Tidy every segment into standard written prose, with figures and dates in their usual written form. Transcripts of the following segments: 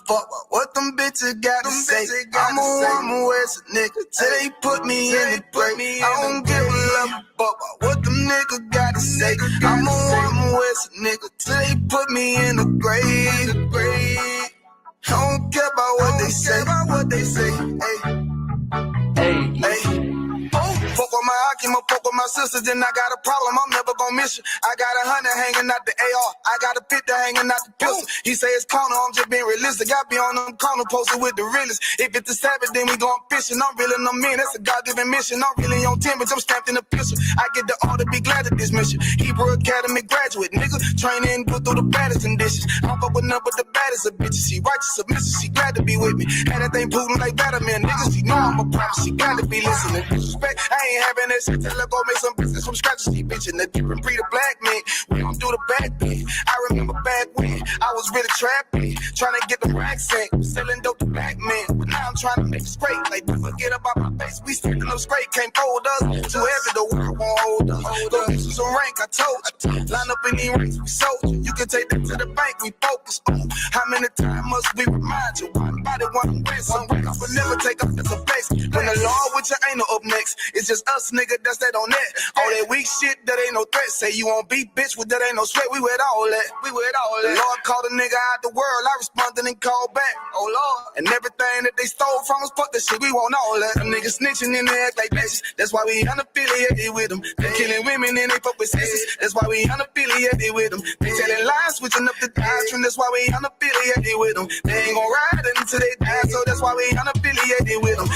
fuck what them bitches gotta say. I'ma West nigga till they put me in the grave. I don't give a love fuck what them niggas gotta say. I'ma West nigga till they put me in the grave. I don't care about what they say. Hey. Fuck with my Akima, fuck with my sisters, then I got a problem, I'm never gonna miss you. I got 100 hanging out the AR, I got a 50 hanging out the pistol. He say it's corner, I'm just being realistic. I be on them corner posted with the realest. If it's the Sabbath, then we going fishing. I'm reeling them in, that's a God-given mission. I'm really on 10, but I'm stamped in the pistol. I get the order, be glad of this mission. Hebrew Academy graduate, nigga. Training, go through the baddest conditions. I don't fuck with none but the baddest of bitches. She righteous, submissive, she glad to be with me. Had that thing Putin like Batman, niggas. She know I'm a prophet, she got to be listening. Disrespect, I ain't having that shit till I go make some business from scratch. She bitching the different breed of black men. We don't do the back thing. I remember back when I was really trapping, trying to get the racks in, selling dope to black men. But now I'm trying to make it straight. Like, forget about my face. We sticking them straight, can't fold us. Too heavy, the world won't hold us. Go get you some rank, I told you. Line up in these ranks, we sold you. You can take that to the bank, we focus on. How many times must we remind you? One body, one way, some ranks, but never take up as a place. When the law with your ain't no up next, it's just us, nigga, that's that on that. All that weak shit, that ain't no threat. Say you won't beat, bitch, with that ain't no sweat. We with all that. The Lord called a nigga out the world. I responded and called back. Oh Lord. And everything that they stole from us, fuck that shit. We want all that. Them niggas snitching and they act like bitches. That's why we unaffiliated with them. They killing women and they fuck with sisters. That's why we unaffiliated with them. They telling lies, switching up the doctrine. That's why we unaffiliated with them. They ain't gon' ride until they die, so that's why we unaffiliated with them.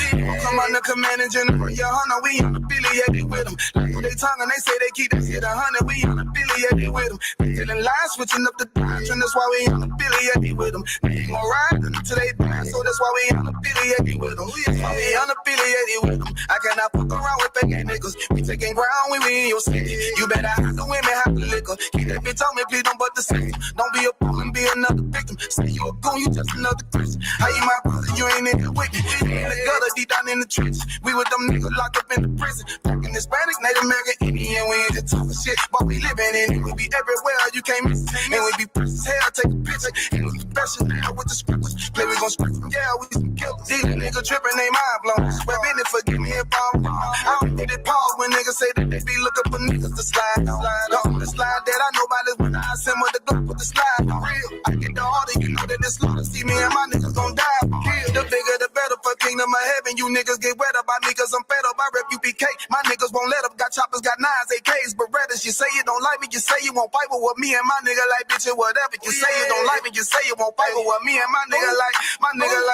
Come on the command and general, your honor, we unaffiliated with them. Like they tongue and they say they keep that shit 100, we unaffiliated with them. They telling lies, switching up the doctrine. That's why we unaffiliated with them. They ain't gon' ride until they die, so that's why we unaffiliated with them. That's why we unaffiliated with them. I cannot fuck around with fake niggas. We taking ground when we in your city. You better hide the women, hide the liquor. Keep that bitch on me, please don't but the same. Don't be a fool and be another victim. Say you a goon, you just another Christian. How you my brother, you ain't in here with me. In the gutter, deep down in the trenches. We with them niggas locked up in the prison. Fucking Hispanic, Native American, Indian. We ain't just talking shit, but we living in it. We be everywhere, you can't miss it. And we be precious hell, take a picture. And we special now with the scriptures. Play, we gon' script them, yeah, we some killers. These niggas tripping, they mind blown. Well, business, forgive me if I'm wrong. I don't get it pause when niggas say that they be looking for niggas to slide on. The slide that I know about is when I assemble the Glock with the slide. For real, I get the order, you know that it's slaughter. See me and my niggas gon' die for real. The bigger the better for kingdom of heaven. You niggas get wet up by me cause I'm fed up. I rep UPK. My niggas won't let up. Got choppers, got nines, AKs, Berettas. You say you don't like me, you say you won't fight with me and my nigga like bitch or whatever. You say you don't like me, you say you won't fight with me and my nigga like.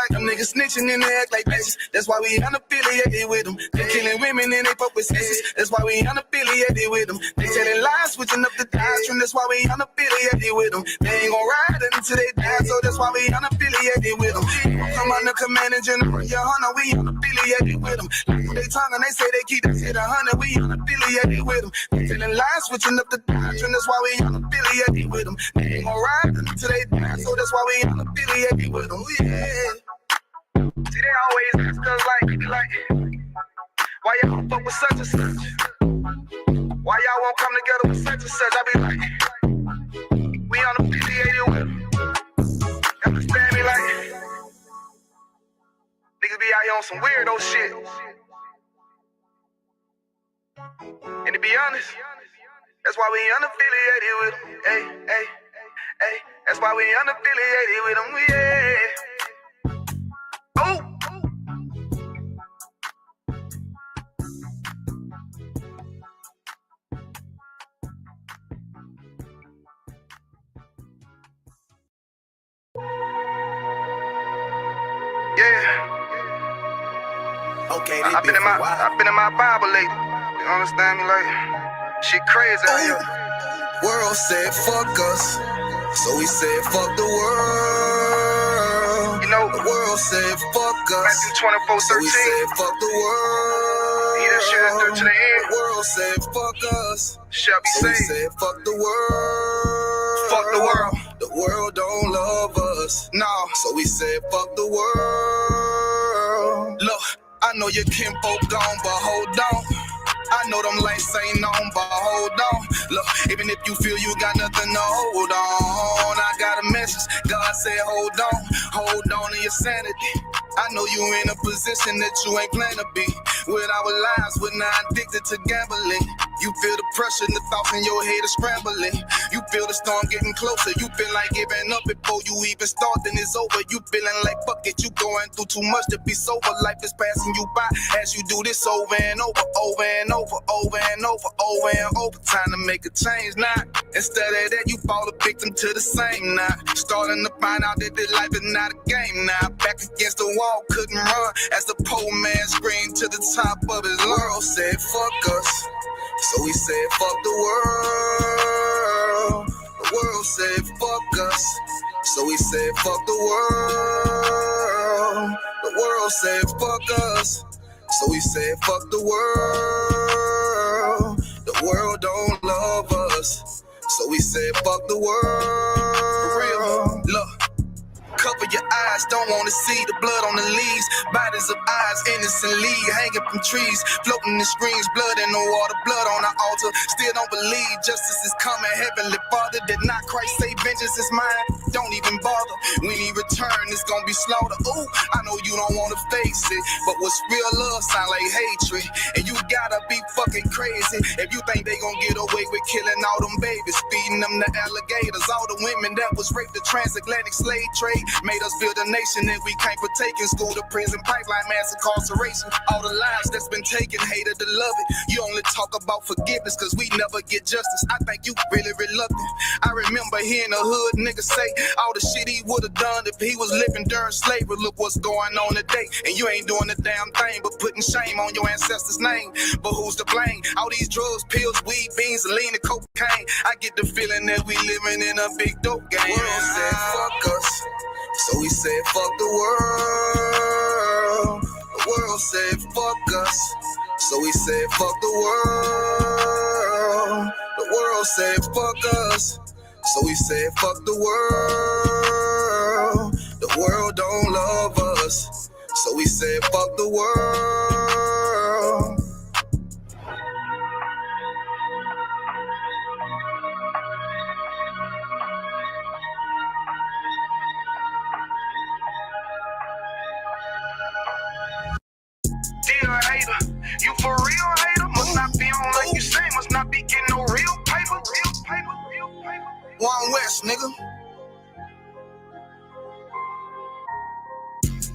Them niggas snitching and they act like bitches. That's why we unaffiliated with them. They killing women and they fuck with sisters. That's why we unaffiliated with them. They telling lies, switching up the doctrine. That's why we unaffiliated with them. They ain't gon' ride until they die, so that's why we unaffiliated with them. Come on the command and general, your honor, we unaffiliated with them. Like they tongue and they say they keep that shit 100, we unaffiliated with them. They telling lies, switching up the doctrine. That's why we unaffiliated with them. They ain't gon' ride until they die, so that's why we unaffiliated with them. Yeah. See, they always ask us like, why y'all don't fuck with such and such? Why y'all won't come together with such and such? I be like, we unaffiliated with them. Understand me? Like, niggas be out here on some weirdo shit. And to be honest, that's why we unaffiliated with them. Hey. That's why we unaffiliated with them. Yeah. Oh. Yeah. Okay, I've been in my Bible lately. You understand me? Like, shit crazy out here. World said fuck us, so we said fuck the world. You know, the world said fuck us, Matthew 24:13. so we said fuck the world. He that shall endure to the end. The world said fuck us, shall be so we saved. said fuck the world. Fuck the world. The world don't love us, nah. So we said fuck the world. Look, I know your kinfolk gone, but hold on. I know them lights ain't on, but hold on. Look, even if you feel you got nothing to hold on, I got a message. God said, hold on to your sanity. I know you in a position that you ain't plan to be. With our lives, we're not addicted to gambling. You feel the pressure and the thoughts in your head are scrambling. You feel the storm getting closer. You feel like giving up before you even start, then it's over. You feeling like fuck it, you going through too much to be sober. Life is passing you by as you do this over and over, over and over, over and over, over and over. Time to make a change now. Instead of that, you fall a victim to the same now. Starting to find out that this life is not a game now. Back against the wall, couldn't run as the poor man screamed to the top of his lungs. Said fuck us, so he said fuck the world. The world said fuck us, so he said fuck the world. The world said fuck us, so he said fuck the world. The world don't love us, so we said fuck the world. For real, look. Cover your eyes, don't wanna see the blood on the leaves. Bodies of eyes innocently hanging from trees, floating in screens, blood in the water, blood on the altar. Still don't believe justice is coming. Heavenly Father, did not Christ say vengeance is mine? Don't even bother. When he return, it's gonna be slaughter. Ooh, I know you don't wanna face it, but what's real love sound like hatred. And you gotta be fucking crazy if you think they gonna get away with killing all them babies, feeding them the alligators, all the women that was raped, the transatlantic slave trade. Made us build a nation that we can't partake in. School to prison, pipeline, mass incarceration. All the lives that's been taken, hated to love it. You only talk about forgiveness cause we never get justice. I think you really reluctant. I remember hearing a hood nigga say all the shit he would've done if he was living during slavery. Look what's going on today, and you ain't doing a damn thing but putting shame on your ancestors' name. But who's to blame? All these drugs, pills, weed, beans, lean, and cocaine. I get the feeling that we living in a big dope game. The world said fuck us, so we said fuck the world. The world said fuck us, so we said fuck the world. The world said fuck us, so we said fuck the world. The world don't love us, so we said fuck the world. Dear hater, you for real hater? Must not be on like you say, must not be getting no real paper. Real paper, real paper. One West, nigga.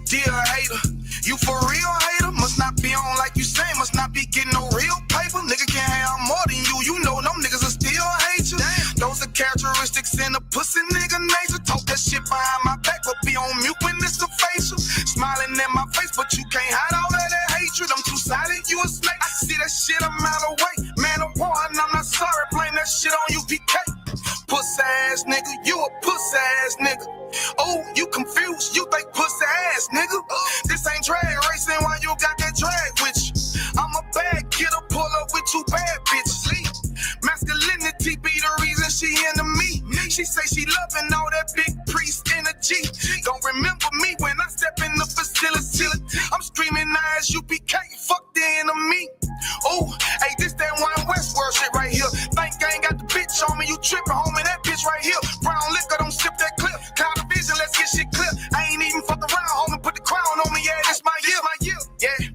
Dear hater, you for real hater? Must not be on like you say, must not be getting no real paper. Nigga can't have more than you, you know them niggas will still hate you. Damn. Those are characteristics in a pussy nigga nature. Talk that shit behind my back, but be on mute when it's a facial. Smiling in my face, but you can't hide all that hatred. I'm two-sided, you a snake. I see that shit a mile away. Man of war, and I'm not sorry. Blame that shit on you, PK. Pussy ass nigga, you a pussy ass nigga. Oh, you confused, you think pussy ass nigga. This ain't drag racing, why you got that drag with you? I'm a bad kidder, pull up with two bad bitches. Masculinity be the reason she into me. She say she loving all that big priest energy. Don't remember me when I step in the facility. I'm screaming Isupk, fuck the enemy. Oh, hey, this that one West world shit right here. Think I ain't got the bitch on me, you tripping, homie, that bitch right here. Brown liquor, don't sip that clip. Cloud of vision, let's get shit clear. I ain't even fuck around, homie, put the crown on me, yeah, this my year, yeah,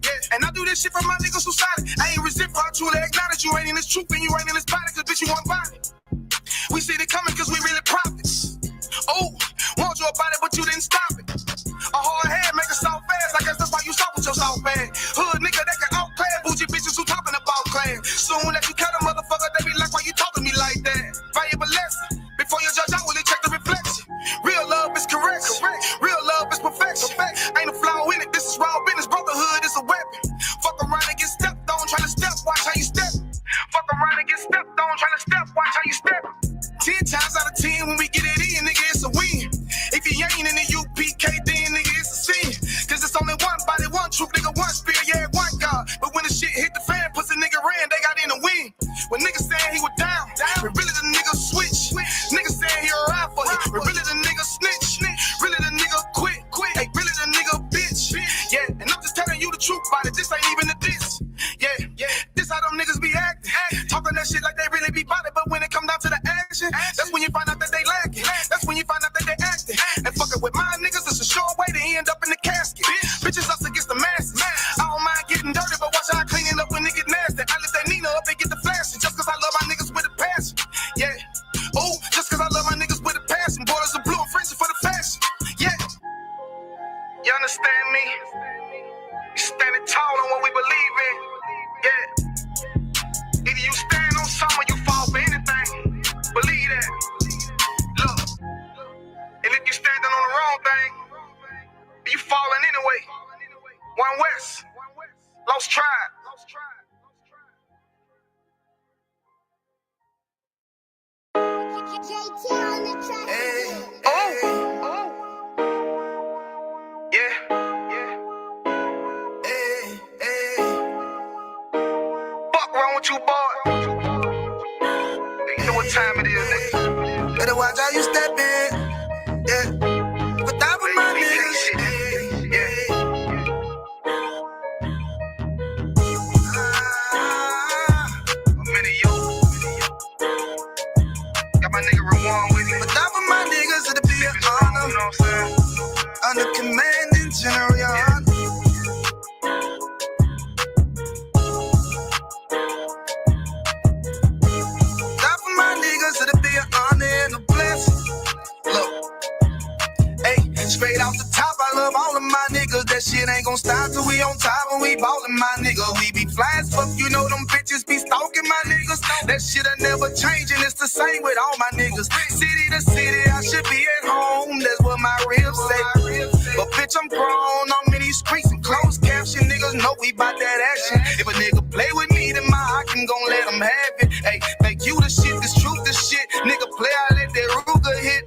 yeah. And I do this shit for my niggas who solid. I ain't resentful, I truly acknowledge you ain't in this truth and you ain't in this body, cause bitch, you want body. We see it coming cause we really profits. Oh, want you about it, but you didn't stop it. A hard head make a soft fast, I guess that's why you stop with your soft bag. Hood nigga that can outclass, bougie bitches who talking about class. Soon as you cut a motherfucker, they be like, why you talking to me like that? Valuable lesson, before you judge, I will check the reflection. Real love is correct. Real love is perfection. Ain't a flaw in it, this is raw business, brotherhood is a weapon. Fuck around and get stepped on, try to step, watch how you step. Fuck around and get stepped on, try to step, watch how you step. 10 times out of 10 when we get it in, nigga, it's a win. If you ain't in the UPK, then nigga, it's a sin. Cause it's only one body, one truth, nigga, one spirit, yeah, one God. But when the shit hit the fan, pussy nigga ran, they got in the win. When niggas saying he was down, but really the nigga switch. Niggas saying he a ride for it, but really the nigga snitch. Really the nigga quit, hey, really the nigga bitch. Yeah, and I'm just telling you the truth about it, this ain't even a diss. Yeah, this This how them niggas be acting. Talking that shit like they really be about it, but when it come down to the action, that's when you find out that they lacking. That's when you find out that they acting. And fucking with my niggas, it's a short way to end up in the casket. Bitches us against the masses. I don't mind getting dirty, but watch how I clean it up when it get nasty. I lift that Nina up and get the flashing, just cause I love my niggas with a passion. Yeah. Oh, just cause I love my niggas with a passion. Borders of blue and freezing for the fashion. Yeah. You understand me? We standing tall on what we believe in. Yeah. Either you stand on something or you fall for anything. Believe that. Look. And if you standing on the wrong thing, you falling anyway. One West. Lost Tribe. Hey, Oh. Yeah. hey, hey. Fuck wrong with you, boy? You know what time it is, nigga. Better watch how you step in. Yeah. But that was my niggas. Hey, hey. Got my nigga Rewan with me. But that was my niggas, it'll be an honor. You know what I'm saying? Under commanding general, your honor. That for my niggas, it'll be an honor and a blessing. Look, hey, straight off the top, I love all of my niggas. That shit ain't gon' stop till we on top and we ballin', my nigga. We be fly as fuck, you know them bitches be stalking my niggas. That shit'll never change and it's the same with all my niggas. City to city, I should be at home. That's what my ribs say. But bitch, I'm grown. I'm in these streets and closed caption. Niggas know we bout that action. If a nigga play with me, then my Hakim gon' let him have it. Hey, thank you the shit, this truth the shit. Nigga play, I let that Ruger hit.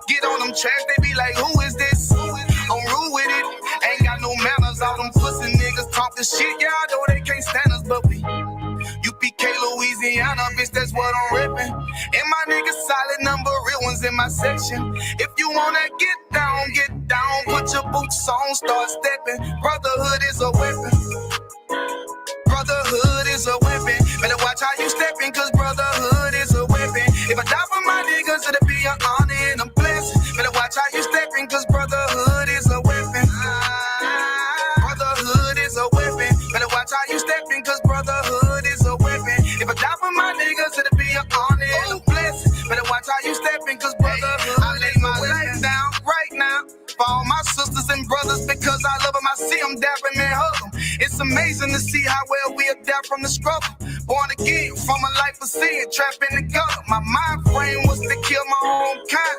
Get on them tracks, they be like, who is this? I'm rude with it. Ain't got no manners. All them pussy niggas talk the shit. Yeah, I know they can't stand us, but we UPK, Louisiana, bitch, that's what I'm rippin'. And my niggas solid number, real ones in my section. If you wanna get down, put your boots on, start stepping. Brotherhood is a weapon. Brotherhood is a weapon. Better watch how you steppin', cause brotherhood is a weapon. If I die for my niggas, it'll be an honor and a blessing. Better watch how you steppin', cause brotherhood is a weapon. Brotherhood is a weapon. Better watch how you steppin', cause brotherhood is a weapon. If I die for my niggas, it'll be an honor and a blessing. Better watch how you steppin', cause brotherhood. I lay my life down right now for all my sisters and brothers because I love them. I see them dapping and hug them. It's amazing to see how well we adapt from the struggle. Born again from a life of sin, trapped in the gutter. My mind frame was to kill my own kind.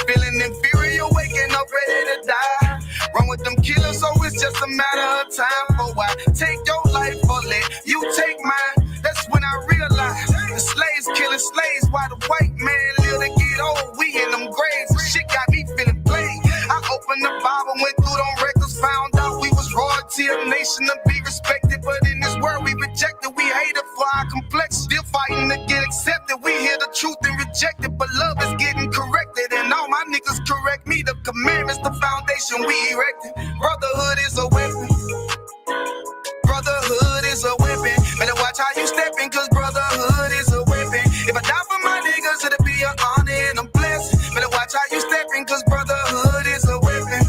Feeling inferior, waking up ready to die. Run with them killers, so it's just a matter of time. For I take your life or let you take mine. That's when I realized the slaves killing slaves while the white man live to get old. We in them graves, and shit got me feeling played. I opened the Bible, went through them records, found out we was royalty, a nation to be respected. But in this world we rejected, we hated for our complex. Still fighting to get accepted. We hear the truth and reject it, but love is getting corrected. And all my niggas correct me. The commandments, the foundation we erected. Brotherhood is a weapon. Brotherhood is a weapon. Better watch how you steppin', cause brotherhood is a weapon. If I die for my niggas, it'll be an honor and a blessing. Better watch how you steppin', cause brotherhood is a weapon.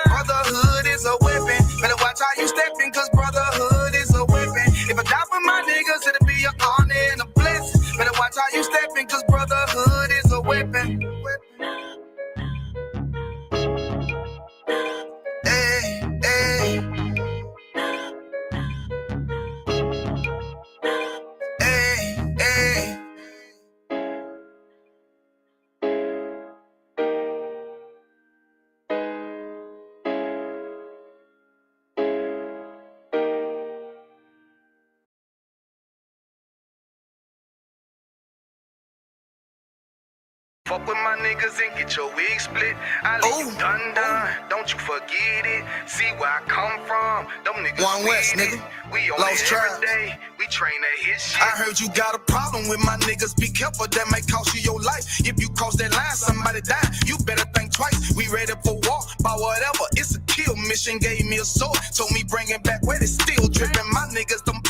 Brotherhood is a weapon. Better watch how you steppin', cause brotherhood is a weapon. If I die for my niggas, it'll be an honor and a blessing. Better watch how you steppin', cause brotherhood is a weapon. Hey, hey. Hey, hey. Fuck with my niggas and get your wig split. I let you done. Don't you forget it. See where I come from. Them niggas One West, with nigga. it. We on Lost it Tribe. every day. We train that hit shit. I heard you got a problem with my niggas. Be careful, that may cost you your life. If you cross that line, somebody die. You better think twice. We ready for war, by whatever. It's a kill mission. Gave me a sword, told me bring it back where it's still dripping. My niggas, them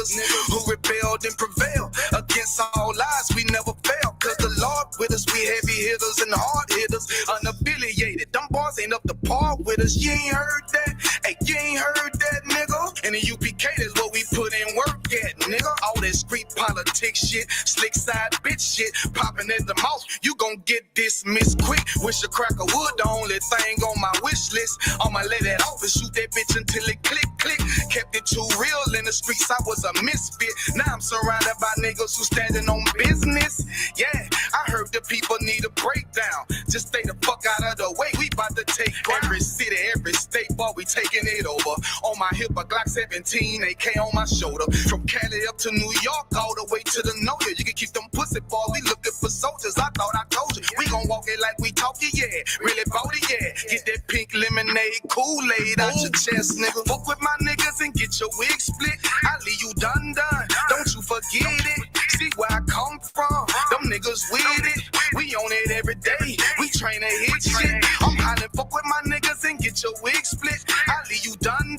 niggas who rebelled and prevailed. Against all odds, we never fail. Cause the Lord with us, we heavy hitters and hard hitters. Unaffiliated, them boys ain't up to par with us. You ain't heard that? Hey, you ain't heard that, nigga? And the UPK, that's what we put in work at, nigga. All that street politics shit, slick side bitch shit, popping at the mouth, you gon' get dismissed quick. Wish a cracker would, the only thing on my wish list. I'ma let it off and shoot that bitch until it click, click. Kept it too real in the streets, I was a misfit. Now I'm surrounded by niggas who standing on business. Yeah, I heard the people need a breakdown. Just stay the fuck out of the way. We about to take every city, every state, boy, we taking it over. On my hip, a Glock 17, AK on my shoulder. From Cali up to New York, all the way to the Noya. You can keep them pussy boy, we looking for soldiers. I thought I told you, we gon' walk it like we talk it, yeah. Really bout it, yeah. Get that pink lemonade, Kool-Aid out your chest, nigga. Fuck with my niggas and get your wig split. I leave you done. Don't you forget it. See where I come from. Them niggas with it. We on it every day. We train to hit shit. I'm hollering, fuck with my niggas and get your wig split. I leave you done.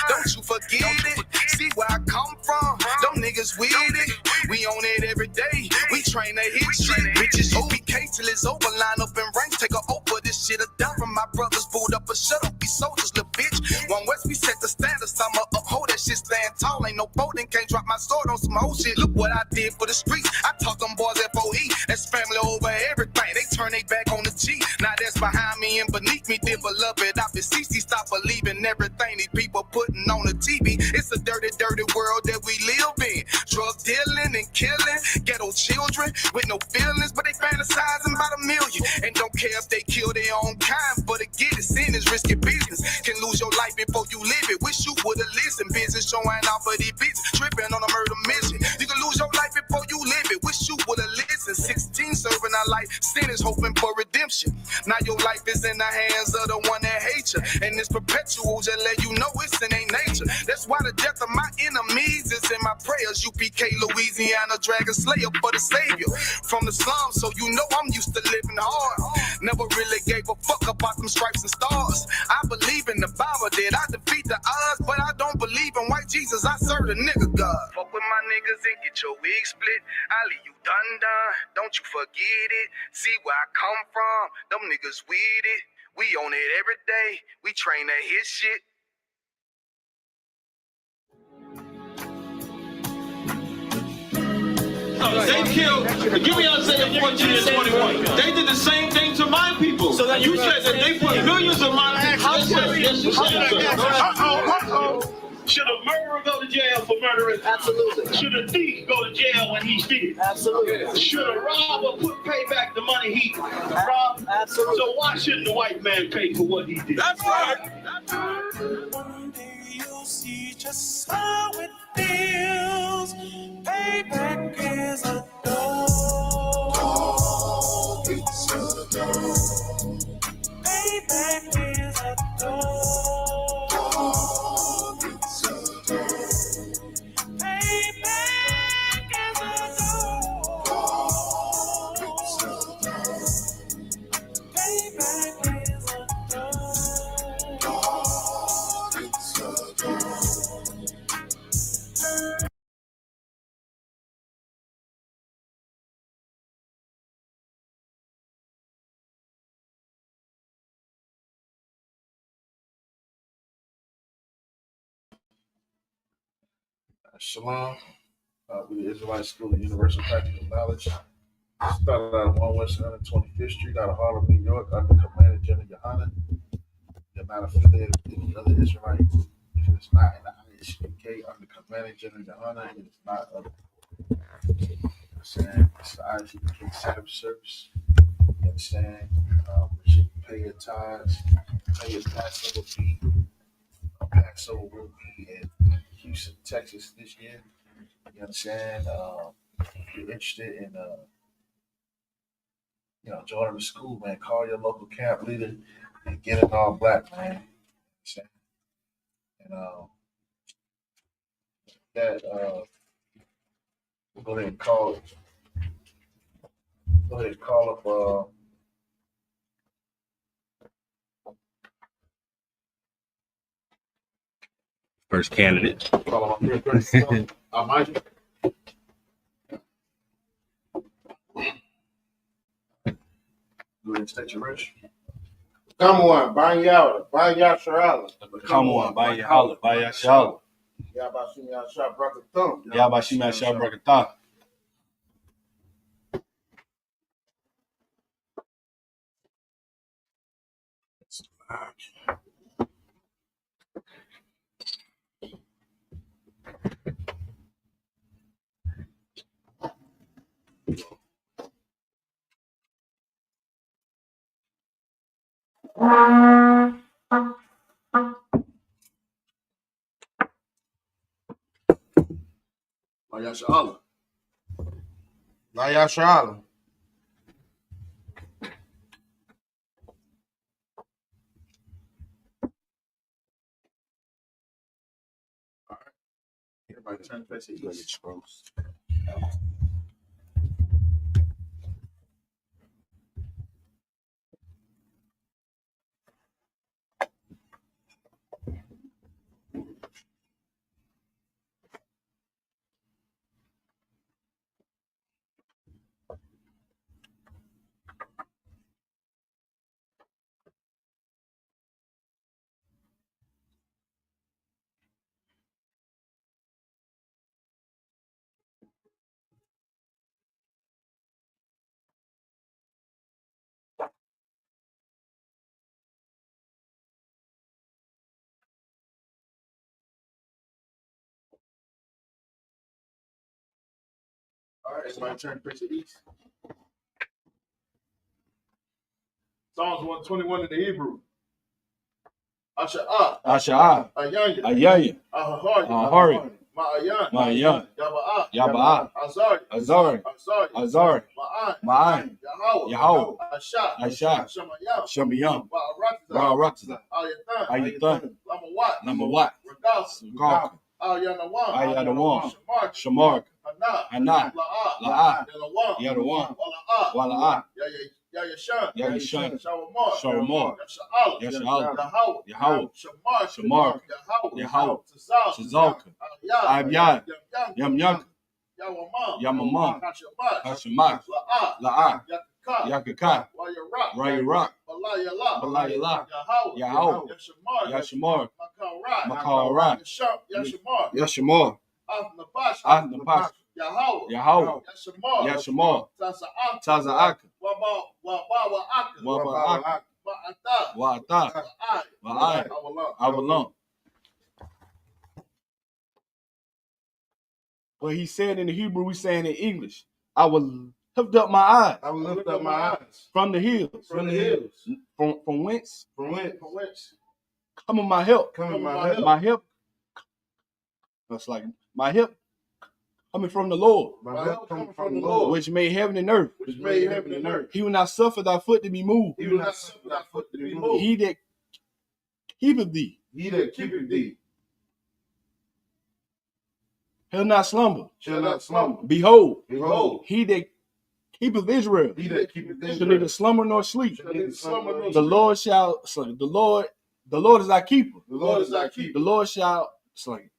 Don't you forget it. See where I come from. Them niggas with it. We on it every day. We train to hit shit. Bitches OBK till it's over. Line up in ranks. Take a over this shit. A down from my brothers. Pulled up a shut up. We soldiers, little bitch. One West, we set the standards. I'ma uphold that shit. Stand tall. Ain't no folding. Can't drop my sword on some whole shit. Look what I did for the streets. I taught them boys FOE. That's family over everything. They turn they back on the G. Now that's behind me and beneath me. Dear beloved, I beseech thee, stop believing everything these people putting on the TV. It's a dirty, dirty world that we live in. Drug dealing and killing ghetto children with no feelings, but they fantasizing about a million and don't care if they kill their own kind. But to get it, sin is risky business. Can lose your life before you live it. Wish you would've listened. Business showing off of these bitches, tripping on a murder mission. You can lose your life before you live it. Wish you would've listened. 16 serving our life, sin is hoping for redemption. Now your life is in the hands of the one that hates you, and it's perpetual. Just let you know it's in their nature. That's why the death of my enemies is in my prayers. UPK, Louisiana, dragon slayer for the savior from the slums. So you know I'm used to living hard. Never really gave a fuck about them stripes and stars. I believe in the Bible that I defeat the odds, but I don't believe in white Jesus. I serve the nigga God. Fuck with my niggas and get your wig split. I leave you done. Don't you forget it. See where I come from. Them niggas with it. We on it every day. We train to hit shit. They killed, give me Isaiah 14 and 21. They did the same thing to my people. So that you said that they put millions of my houses. Yes, you said. Should a murderer go to jail for murdering? Absolutely. Should a thief go to jail when he steals? Absolutely. Should a robber pay back the money he robbed? Absolutely. So why shouldn't the white man pay for what he did? That's right. One day you'll see just how it feels. Payback is a dog. It's a dog. Payback is a dog. Shalom, we the Israelite School of Universal Practical Knowledge. Started out at 1 West 125th Street out of Harlem, New York, under Commander General Yohana. You're not affiliated with any other Israelite. If it's not in the ISUK under Commander General Yohana, it is not other. You know what I'm saying? It's the ISUK Sabbath service. You understand? You should pay your tithes, pay your Passover fee. Passover will be in Houston, Texas this year. You understand? If you're interested in joining the school, man, call your local camp leader and get it all black, man. You understand? And we'll go ahead and call up first candidate. call him up real quick. Michael. Go ahead and state your rest. Come on, Banyala, Banyasharala. Come on, Banyala, Banyashala. Yabashim Yashab Brakathum. Yabashim Yashab Brakatah. Banyashala. Banyasharala. Everybody turn to face east. All right, everybody turn to face east. Psalms 121 in the Hebrew. Asha'ah. Asha'ah. Ayanya. Ayaya. Ahahari. Ahari. Ma'ayan. Ma'ayan. Yaba'ah. Yaba'ah. Azari. Azari. Azari. Azari. Ma'an. Ma'an. Yahweh. Yahweh. Asha. Asha. Shemayam. Shemayam. Ba'aratza. Ra'aratza. Ayatan. Ayatan. Lamawat. Namawat. Regas. Gawk. Ayanawam. Ayatawan. Shamar. Shamark. Hana. Hana. La'ah. La'ah. Yalawam. Yadawam. Wala'ah. Wala'ah. Yayashan. Yayashan. Shawamar. Shawamar. Yasha'al. Yasha'al. Yahweh. Yahweh. Shamar. Shamar. Yahweh. Yahweh. Tazal. Shazalka. Abyad. Yam Yam Yawamam. Yamamam. Hashamat. Hashamak. La'ah. La'ah. Yakaka. Yakaka. Wayarak. Rayarak. Balayala. Balayala. Yahweh. Yahweh. Yashamar. Yashamar. Makarat. Makarat. Yashamar. Yashamar. Napash. Napash. Yahweh. Yahweh. Yashamar. Yashamar. Taza'ak. Taza'ak. Waba'ak. Waba'ak. Wa'ata. Wa'ata. Wa'ai. Avalon. What he said in the Hebrew, we saying in English. I will lift up my eyes. I will lift up my eyes from the hills. from the hills. From whence? From whence? Coming my help. Coming my help. My help. That's like my help coming from the Lord. My help coming from the Lord, Which made heaven and earth. which made heaven and earth. He will not suffer thy foot to be moved. He will not suffer thy foot to be moved. He that keepeth thee He that keepeth thee shall not slumber. shall not slumber. Behold, Behold, he that keepeth Israel he that keepeth shall Israel neither slumber nor sleep. shall neither slumber nor The sleep. Lord shall slay. The Lord is thy keeper. The Lord is thy keeper. The Lord shall slay.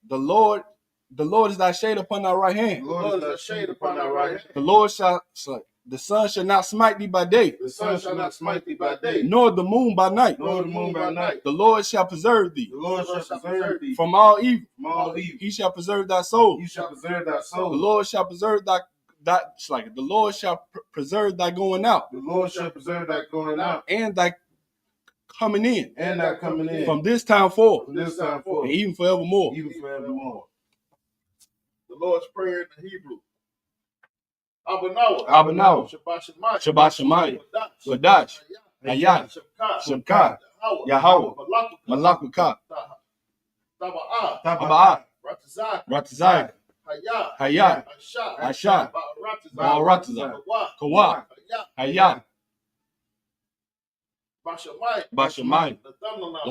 The Lord is thy shade upon thy right The hand. Lord is thy shade upon thy right hand. The Lord shall slay. The sun shall not smite thee by day, The sun shall not smite thee by day, nor the moon by night. nor the moon by night. The Lord shall preserve thee The Lord shall preserve thee from all evil. from all evil. He shall preserve thy soul. He shall preserve thy The soul. Lord shall preserve thy the Lord shall preserve thy going out The Lord shall preserve thy going out and thy coming in and thy coming in from this time forth from this time forth, and even forevermore. even forevermore. The Lord's Prayer in the Hebrew. Abanawa. Abanawa. Shabbat Shabbat Shemayim. Wadash. Ayat. Shabkat. Yahweh. Malakukah. Taba'ah. Aba'ah. Ratazak. Ratazak. Hayat. Hayat. Asha. Asha. Ba'aratazak. Kawah. Hayat. Bashamai. Bashamai. The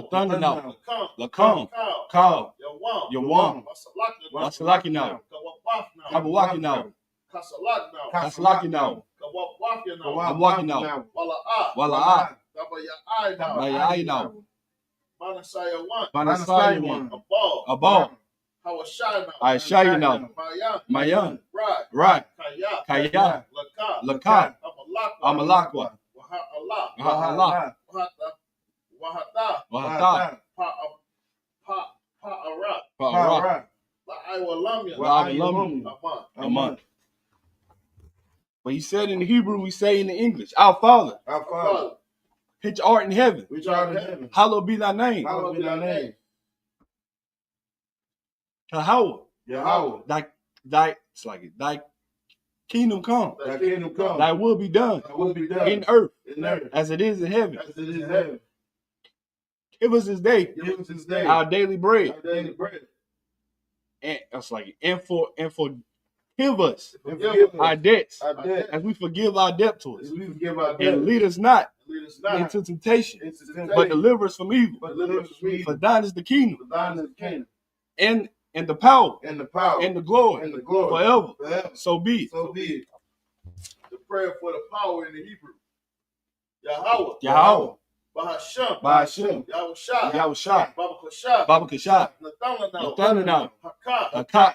Lathanaw. Lakam. Lakam. Kal. Kal. Yawam. Yawam. Wasalakna. Wasalakinaw. Kawapafna. Kabawakinaw. Kasalakna. Kasalakinaw. Kawapafna. Abwakinaw. Wala'ah. Wala'ah. Tabaya'ai. Bayainaw. Manasayawan. Banasayawan. Abal. Abal. I show you now. Mayan. Right. Kaya. Laka. Amalakwa. Wahala. Wahata. Pa'ara. Aman. But he said in the Hebrew, we say in the English, Our Father, which art in heaven, hallowed be thy name. Yahweh. Thy kingdom come. Thy will be done. In earth. As it is in heaven. Give us this day. Our daily bread. And forgive us our debts. As we forgive our debtors. And lead us not into temptation. But deliver us from evil. For thine is the kingdom. And the power. And the glory. Forever. So be it. The prayer for the power in the Hebrew. Yahweh. Bahashem. Yahushua. Baba Kashah. Nathanael. Hakat.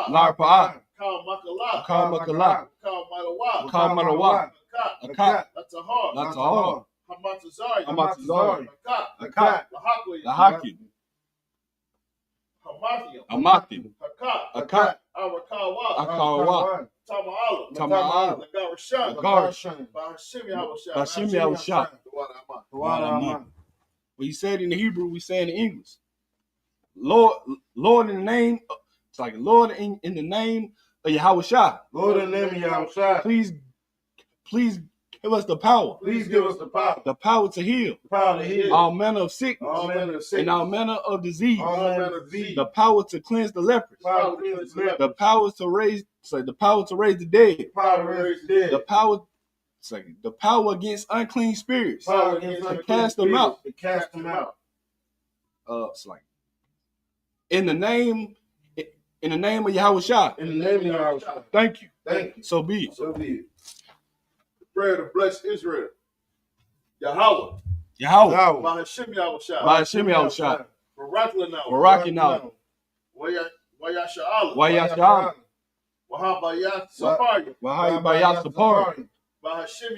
Larpa'a. Kal Makala. Kal Marawa. Hakat. Latahar. Hamatazari. Hakat. Lahaki. Hamathi. Hakat. Akawa. Tama'ala. Nagarshan. Bashim Yahushua. But he said in the Hebrew, we say in the English. Lord in the name, it's like Lord in the name of Yahushua. Lord, in the name of Yahushua. Please give us the power. Please give us the power. The power to heal. All manner of sickness. And all manner of disease. The power to cleanse the lepers. The power to raise the dead. The power against unclean spirits. To cast them out. It's like in the name of Yahushua. In the name of Yahushua. Thank you. So be it. The prayer to bless Israel. Yahweh. Bahashem Yahushua. Barakina. Wayasha'ala. Wahabayat Sapari. Bahashem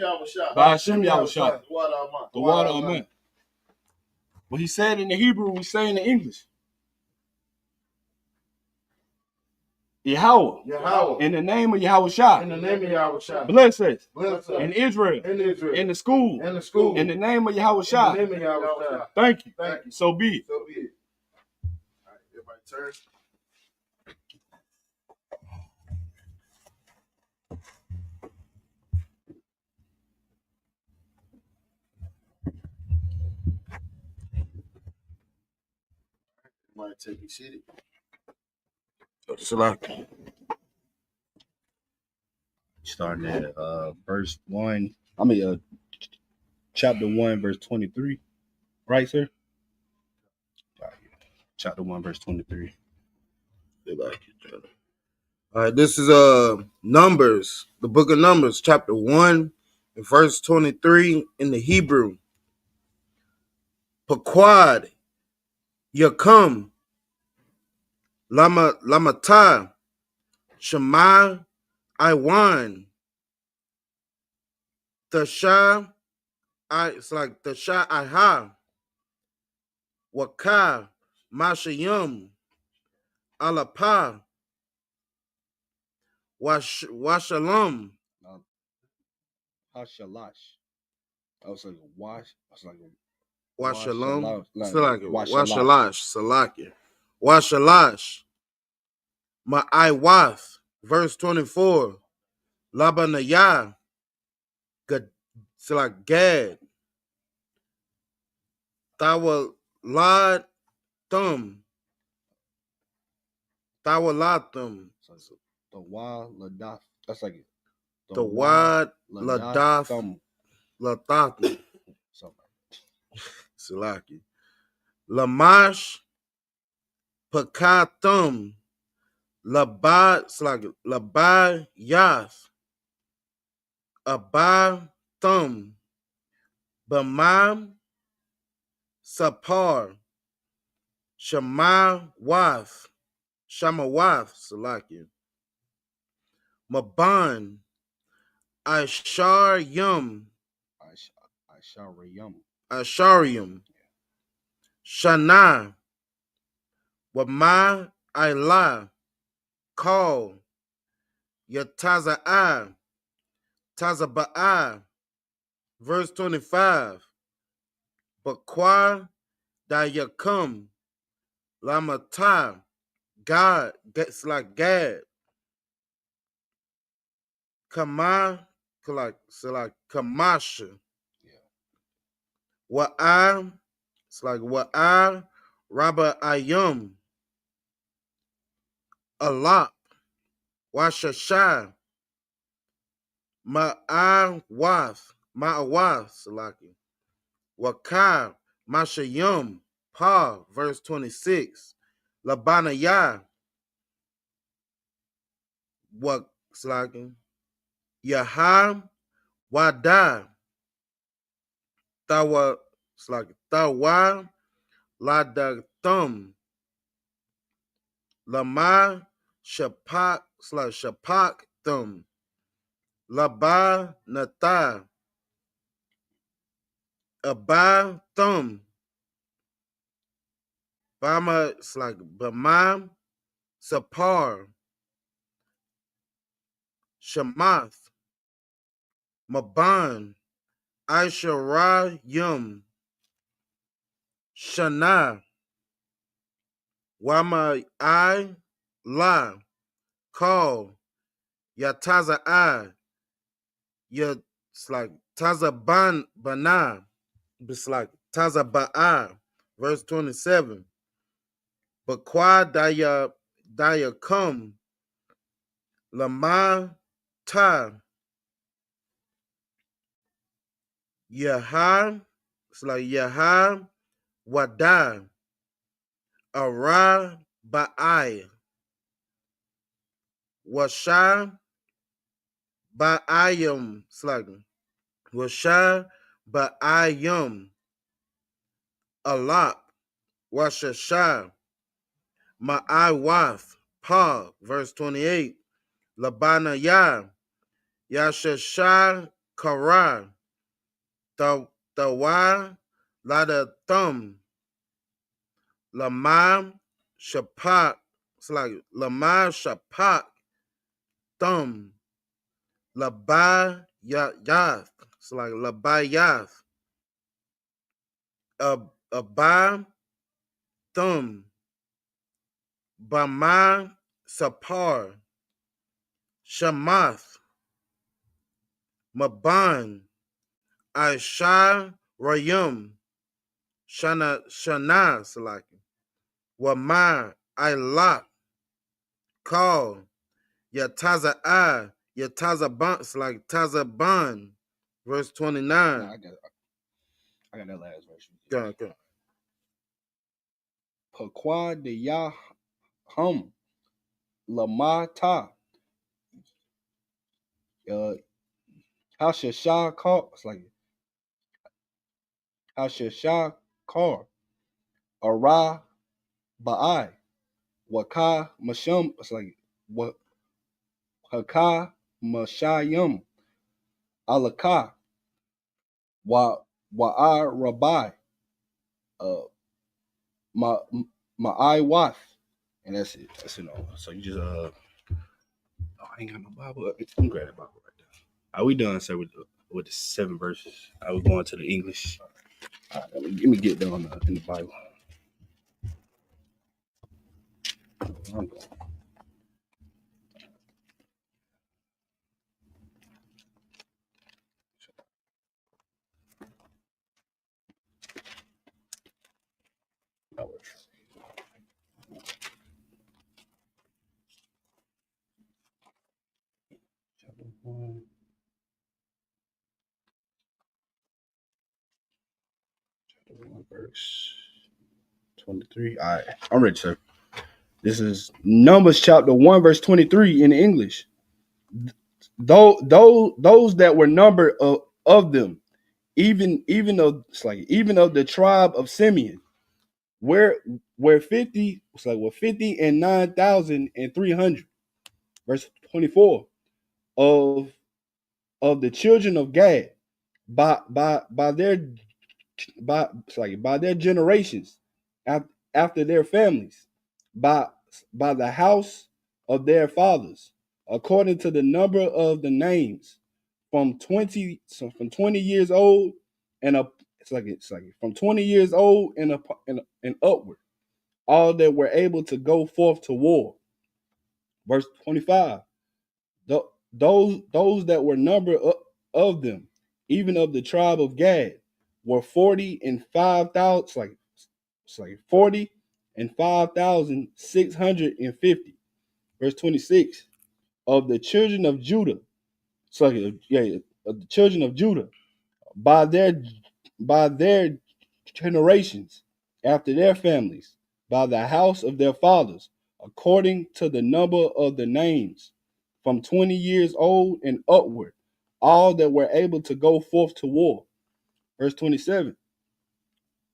Yahushua. The water, amen. What he said in the Hebrew, we say in the English. Yahweh. In the name of Yahushua. Bless us. In Israel. In the school. In the name of Yahushua. Thank you. So be it. All right, everybody turn. Everybody take your seat. Starting at verse 1. Chapter 1, verse 23. Right, sir? Chapter 1, verse 23. All right, this is Numbers, the book of Numbers, chapter 1, and verse 23 in the Hebrew. Pequod, Yakum, Lamata, Shema, Iwan, Tasha, it's like Tasha Iha, Waka, Mashayum, Alapa, Washalom. Hashalash. I was like wash. I was like Washalom. Washalash. Salakia. Washalash. Ma'aiwath. Verse 24. Labanayah. Gad. Tawalad Thum. Tawalathum. The wa ladath. That's like it. The wad ladath. Ladath. Salaki. Lamash. Pakathum. Labai Yath. Abba Thum. Bamam Sapar. Shamawath, Salakia, Maban, Asharyum, Asharium, Shana, Wama, Ilah, Call, Yataza'a, Tazaba'a, verse 25, Bakwa, Dayakum, Lamata, God, gets like Gad, Kama, like Kamasha, Wa'ah, it's like Wa'ah, Rabba Ayum, Alap, Washashah, Ma'awath, Salaki, Wakar, Mashayum, Pa, verse 26, Labanayah, Wak, Salaki, Yaham, Wada, Tawa, Salaki, Tawa, Ladathum, Lama, Shapak, Shapak, Thum, Laba, Natah, Abba, Thum, Bama, it's like Bamam, Sapar, Shamath, Maban, Aisharayim, Shana, Wama I, La, Call, Yataza I, it's like Tazaban Bana, it's like Tazaba'a, verse 27. Bakwa Daya Kum, Lama Ta, Yaha, it's like Yaha, Wada, Ara Ba'ai, Washa Ba'ayum, it's like Washa Ba'ayum, Alap, Washasha, Ma'awath, Pa, verse 28, Labana Ya, Yashasha Kara, Tawa, Lada Thumb, Lama Shapak, it's like Lama Shapak, Thumb, Laba Yath, it's like Laba Yath, Abba Thumb, Bama Sapar, Shamath, Maban, Aisha Rayum, Shana Salaki, Wama Ilak, Call, Yataza I, Yataza Ban, it's like Tazaban, verse 29. I got that last verse. Okay. Pakwa de Yahum Lamata Hashasha Kar, it's like Hashasha Kar, Ara Ba'ai, Waka Mashum, it's like what Haka Mashayum, Alaka, Wa'a Rabbi, Ma'ai Wath, and that's it. That's it all. So you just oh, I ain't got no Bible. I'm grab that Bible right there. Are we done, sir, with the 7 verses? I was going to the English. All right, let me get down in the Bible. I'm going. Chapter 1. Chapter 1, verse 23. All right, I'm ready, sir. This is Numbers chapter 1, verse 23 in English. Those that were numbered of them, even of the tribe of Simeon, where 50, it's like 50 and 9,300. Verse 24 of the children of Gad by their generations after their families by the house of their fathers according to the number of the names from 20 years old and up. It's like from 20 years old and up and upward, all that were able to go forth to war. Verse 25. Those that were numbered of them, even of the tribe of Gad, were 40,005. It's like 40,005,650. Verse 26. Of the children of Judah, so of the children of Judah, by their generations, after their families, by the house of their fathers, according to the number of the names, from 20 years old and upward, all that were able to go forth to war. Verse 27.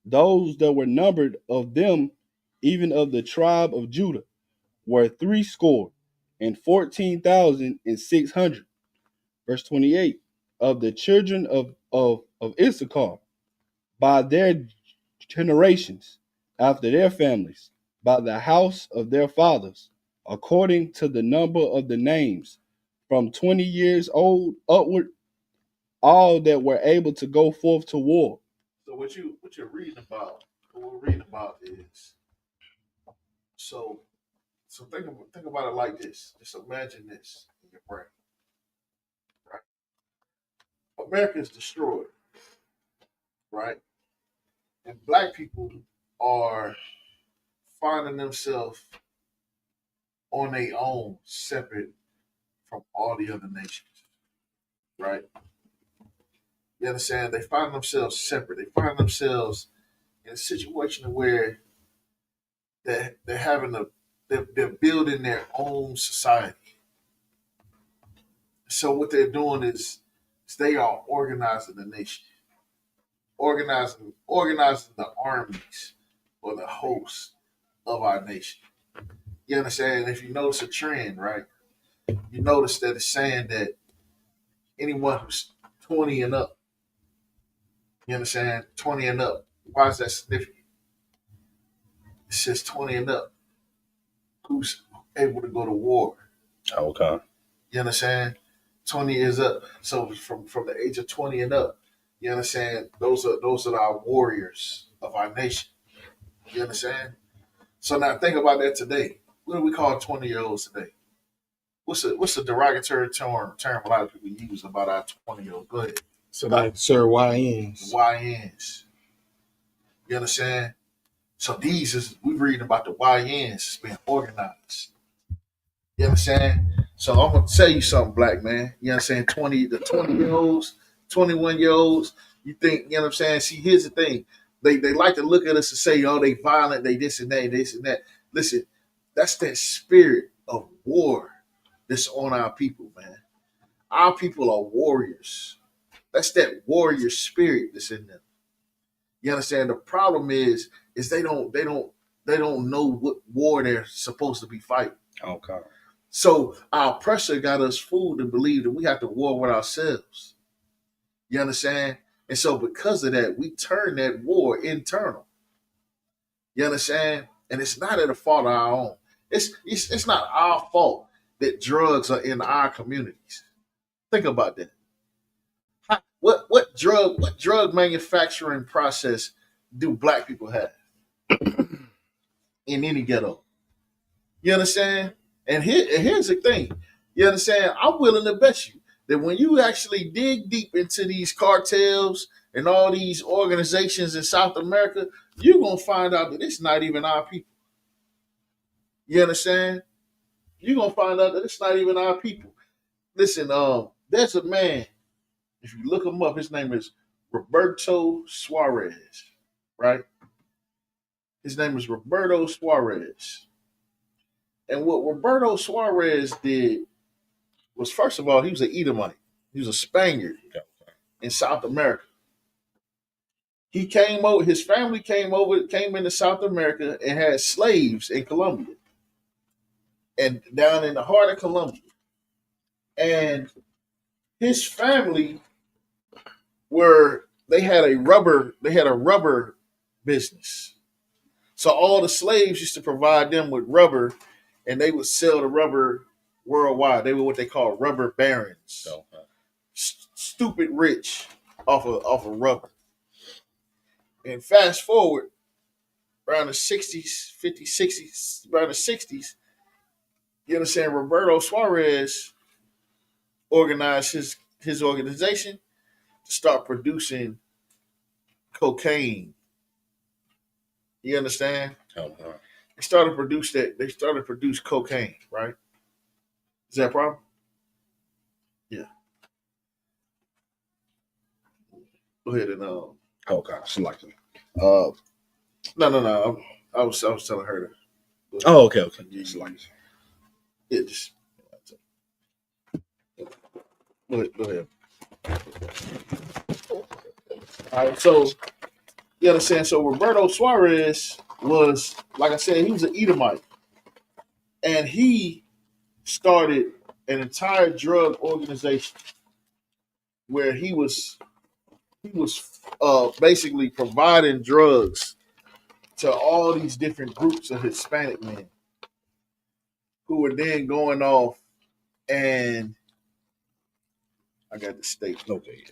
Those that were numbered of them, even of the tribe of Judah, were 60,14,600. Verse 28. Of the children of Issachar, by their generations, after their families, by the house of their fathers, according to the number of the names, from 20 years old upward, all that were able to go forth to war. So what you're reading about, what we're reading about is so think about it like this. Just imagine this in your brain. Right? America is destroyed, right? And black people are finding themselves on their own, separate from all the other nations, right? You understand? They find themselves separate. They find themselves in a situation where they're building their own society. So what they're doing is they are organizing the nation, organizing the armies or the hosts of our nation. You understand? If you notice a trend, right? You notice that it's saying that anyone who's 20 and up, you understand? 20 and up. Why is that significant? It says 20 and up. Who's able to go to war? Okay. You understand? 20 years up. So from the age of 20 and up, you understand? Those are our warriors of our nation. You understand? So now think about that today. What do we call 20-year-olds today? What's a derogatory term a lot of people use about our 20-year-olds? Go ahead. So like, sir, YNs. YNs. You understand? So we reading about the YNs being organized. You understand? So I'm gonna tell you something, black man. You understand? 20-year-olds, 21-year-olds. You think, you know what I'm saying? See, here's the thing. They like to look at us and say, oh, they violent, they this and that, this and that. Listen, that's that spirit of war that's on our people, man. Our people are warriors. That's that warrior spirit that's in them. You understand? The problem is they don't know what war they're supposed to be fighting. Okay. So our oppressor got us fooled to believe that we have to war with ourselves. You understand? And so because of that, we turn that war internal. You understand? And it's not at a fault of our own. It's not our fault that drugs are in our communities. Think about that. What drug manufacturing process do black people have in any ghetto? You understand? And here's the thing. You understand? I'm willing to bet you that when you actually dig deep into these cartels and all these organizations in South America, you're going to find out that it's not even our people. You understand? You're going to find out that it's not even our people. Listen, there's a man, if you look him up, his name is Roberto Suarez, right? His name is Roberto Suarez. And what Roberto Suarez did was, first of all, he was an Edomite. He was a Spaniard in South America. He came over. His family came into South America and had slaves in Colombia and down in the heart of Colombia. And his family they had a rubber business. So all the slaves used to provide them with rubber, and they would sell the rubber worldwide. They were what they call rubber barons. Stupid rich off of rubber. And fast forward around the 60s, 50s, 60s, around the 60s, you understand, Roberto Suarez organized his organization to start producing cocaine. You understand? They started to produce cocaine, right? Is that a problem? Yeah. Go ahead and Okay, selecting. No. I was telling her to. Oh, okay. Selecting. Yeah, just go ahead. All right, so you understand? So Roberto Suarez was, like I said, he was an Edomite, and he started an entire drug organization where he was basically providing drugs to all these different groups of Hispanic men who were then going off and I got the state. Okay.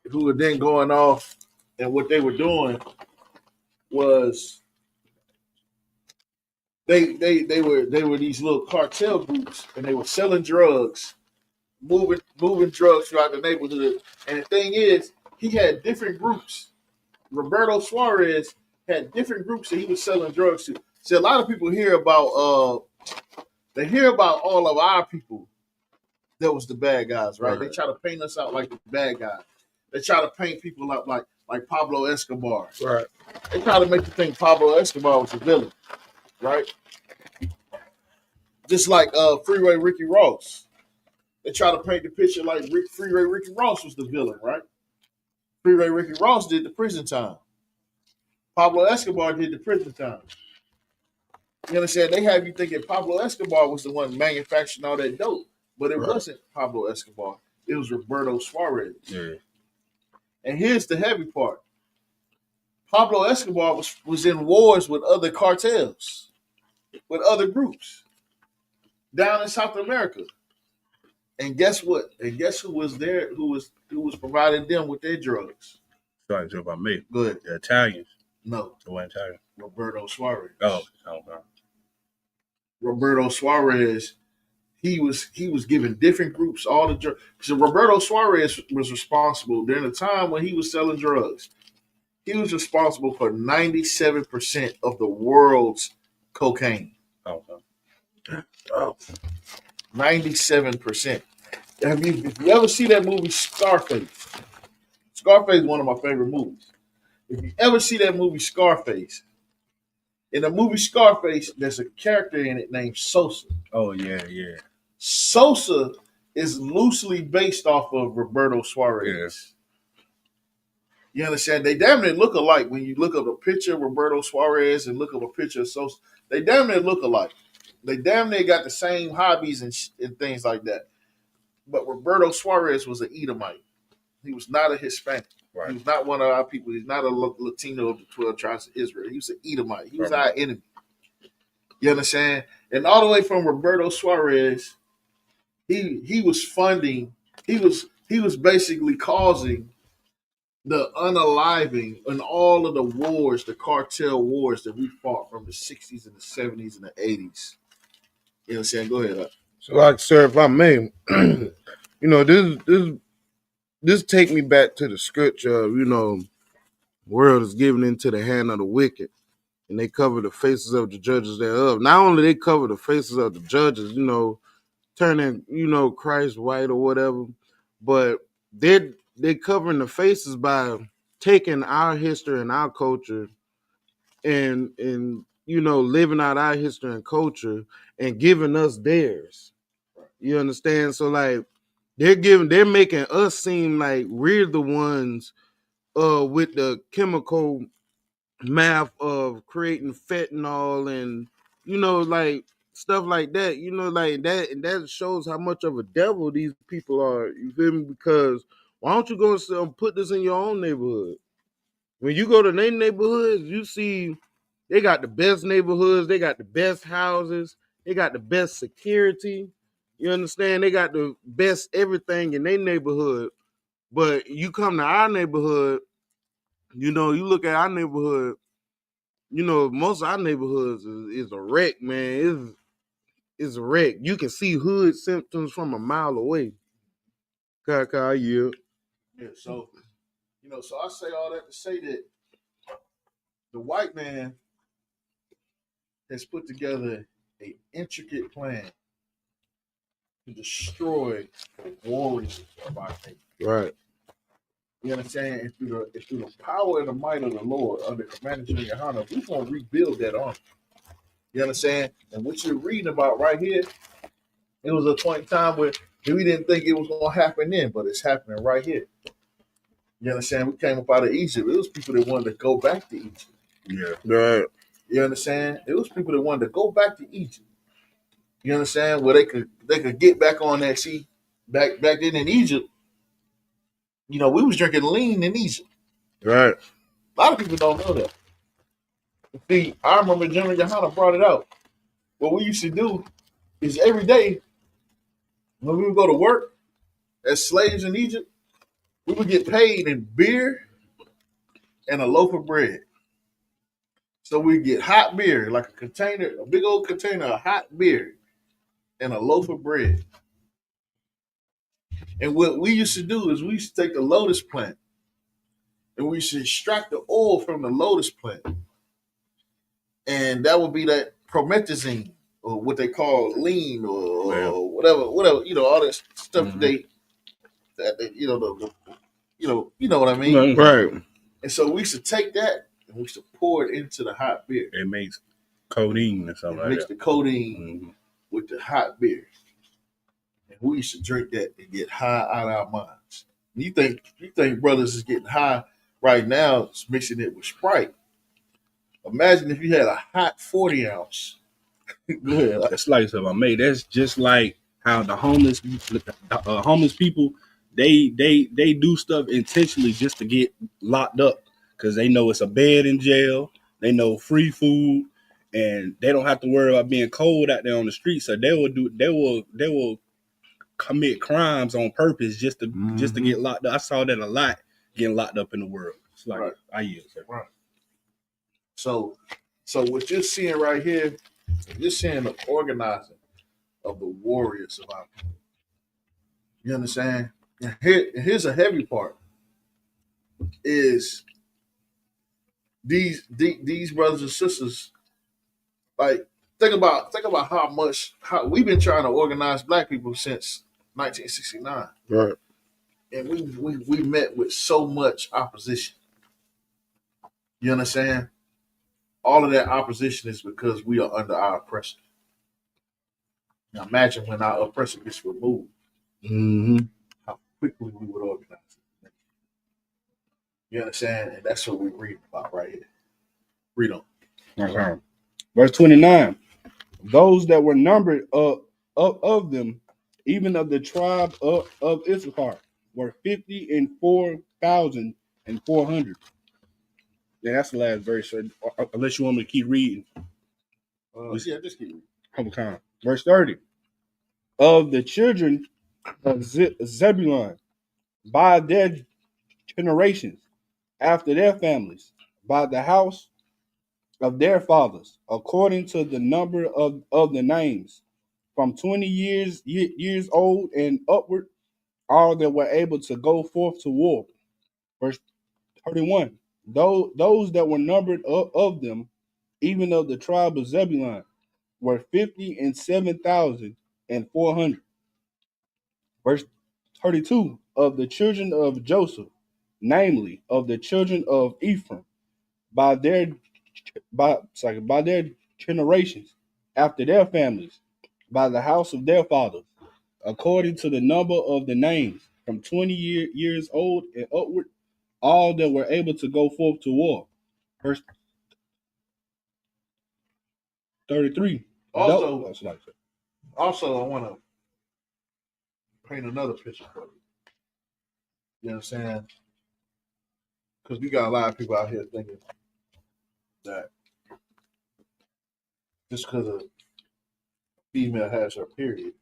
Who were then going off, and what they were doing was they were these little cartel groups, and they were selling drugs, moving drugs throughout the neighborhood. And the thing is, he had different groups. Roberto Suarez had different groups that he was selling drugs to. See, a lot of people hear about all of our people that was the bad guys, right? They try to paint us out like the bad guys. They try to paint people out like Pablo Escobar. Right. They try to make you think Pablo Escobar was a villain, right? Just like Freeway Ricky Ross. They try to paint the picture like Freeway Ricky Ross was the villain, right? Freeway Ricky Ross did the prison time. Pablo Escobar did the prison time. You understand? They have you thinking Pablo Escobar was the one manufacturing all that dope, but it wasn't Pablo Escobar. It was Roberto Suarez. Yeah. And here's the heavy part. Pablo Escobar was in wars with other cartels, with other groups down in South America. And guess what? And guess who was there? Who was providing them with their drugs? Sorry to joke about me. Go ahead. The Italians. No. The one Italian. Roberto Suarez. Oh. Roberto Suarez. He was giving different groups all the drugs. So Roberto Suarez was responsible during the time when he was selling drugs. He was responsible for 97% of the world's cocaine. Oh. 97%. If you ever see that movie Scarface, Scarface is one of my favorite movies. If you ever see that movie Scarface, in the movie Scarface, there's a character in it named Sosa. Oh, yeah. Sosa is loosely based off of Roberto Suarez. Yeah. You understand? They damn near look alike. When you look up a picture of Roberto Suarez and look up a picture of Sosa, they damn near look alike. They damn near got the same hobbies and things like that. But Roberto Suarez was an Edomite. He was not a Hispanic. Right. He was not one of our people. He's not a Latino of the 12 tribes of Israel. He was an Edomite. He was our enemy. You understand? And all the way from Roberto Suarez, he was funding. He was basically causing the unaliving in all of the wars, the cartel wars that we fought from the 60s and the 70s and the 80s. You know what I'm saying? Go ahead. So, like, sir, if I may, this take me back to the scripture of, world is given into the hand of the wicked, and they cover the faces of the judges thereof. Not only they cover the faces of the judges, turning, Christ white or whatever, but they're covering the faces by taking our history and our culture and living out our history and culture and giving us theirs. You understand? So like they're making us seem like we're the ones with the chemical math of creating fentanyl and like stuff like that, like that, and that shows how much of a devil these people are. You feel me? Because why don't you go and put this in your own neighborhood? When you go to their neighborhoods, you see they got the best neighborhoods, they got the best houses, they got the best security. You understand? They got the best everything in their neighborhood. But you come to our neighborhood, you look at our neighborhood, most of our neighborhoods is a wreck, man. It's a wreck. You can see hood symptoms from a mile away. Kaka, yeah. Yeah, so so I say all that to say that the white man has put together an intricate plan to destroy the warriors of our faith. Right. You understand? And through the power and the might of the Lord under Commander Johanna, we're gonna rebuild that army. You understand? And what you're reading about right here, it was a point in time where we didn't think it was gonna happen then, but it's happening right here. You understand? We came up out of Egypt. It was people that wanted to go back to Egypt. Yeah. Right. You understand? It was people that wanted to go back to Egypt. You understand? Where they could get back on that. See, back then in Egypt, we was drinking lean in Egypt. Right. A lot of people don't know that. See, I remember General Johanna brought it out. What we used to do is every day when we would go to work as slaves in Egypt, we would get paid in beer and a loaf of bread. So we get hot beer, like a big old container of hot beer and a loaf of bread. And what we used to do is we used to take the lotus plant and we used to extract the oil from the lotus plant. And that would be that promethazine, or what they call lean, or whatever, all that stuff they you know what I mean? Right. And so we used to take that and we used to pour it into the hot beer. It makes codeine or something like that. Mix the codeine with the hot beer. And we used to drink that and get high out of our minds. You think brothers is getting high right now, mixing it with Sprite. Imagine if you had a hot 40 ounce. Go ahead. That's like something I made. That's just like how the homeless people, they do stuff intentionally just to get locked up because they know it's a bed in jail, they know free food, and they don't have to worry about being cold out there on the street. So they will commit crimes on purpose just to get locked up. I saw that a lot, getting locked up in the world. It's like I use it. Right. So what you're seeing right here, you're seeing the organizing of the warriors of our people. You understand? And here's a heavy part: is these brothers and sisters, like think about how we've been trying to organize Black people since 1969. Right. And we met with so much opposition. You understand? All of that opposition is because we are under our oppressor. Now imagine when our oppressor gets removed, how quickly we would organize it. You understand? And that's what we're reading about right here. Read on. Okay. Verse 29. Those that were numbered of them, even of the tribe of Isupk, were 54,400. Yeah, that's the last verse. Unless you want me to keep reading. Yeah, just keep reading. Okay. Verse 30. Of the children of Zebulun, by their generations, after their families, by the house of their fathers, according to the number of the names, from 20 years old and upward, all that were able to go forth to war. Verse 31. Those that were numbered of them, even of the tribe of Zebulun, were 57,400. Verse 32. Of the children of Joseph, namely of the children of Ephraim, by their generations, after their families, by the house of their fathers, according to the number of the names, from 20 years old and upward, all that were able to go forth to war. Verse 33. Also, I want to paint another picture for you. You understand? Because we got a lot of people out here thinking that just because a female has her period,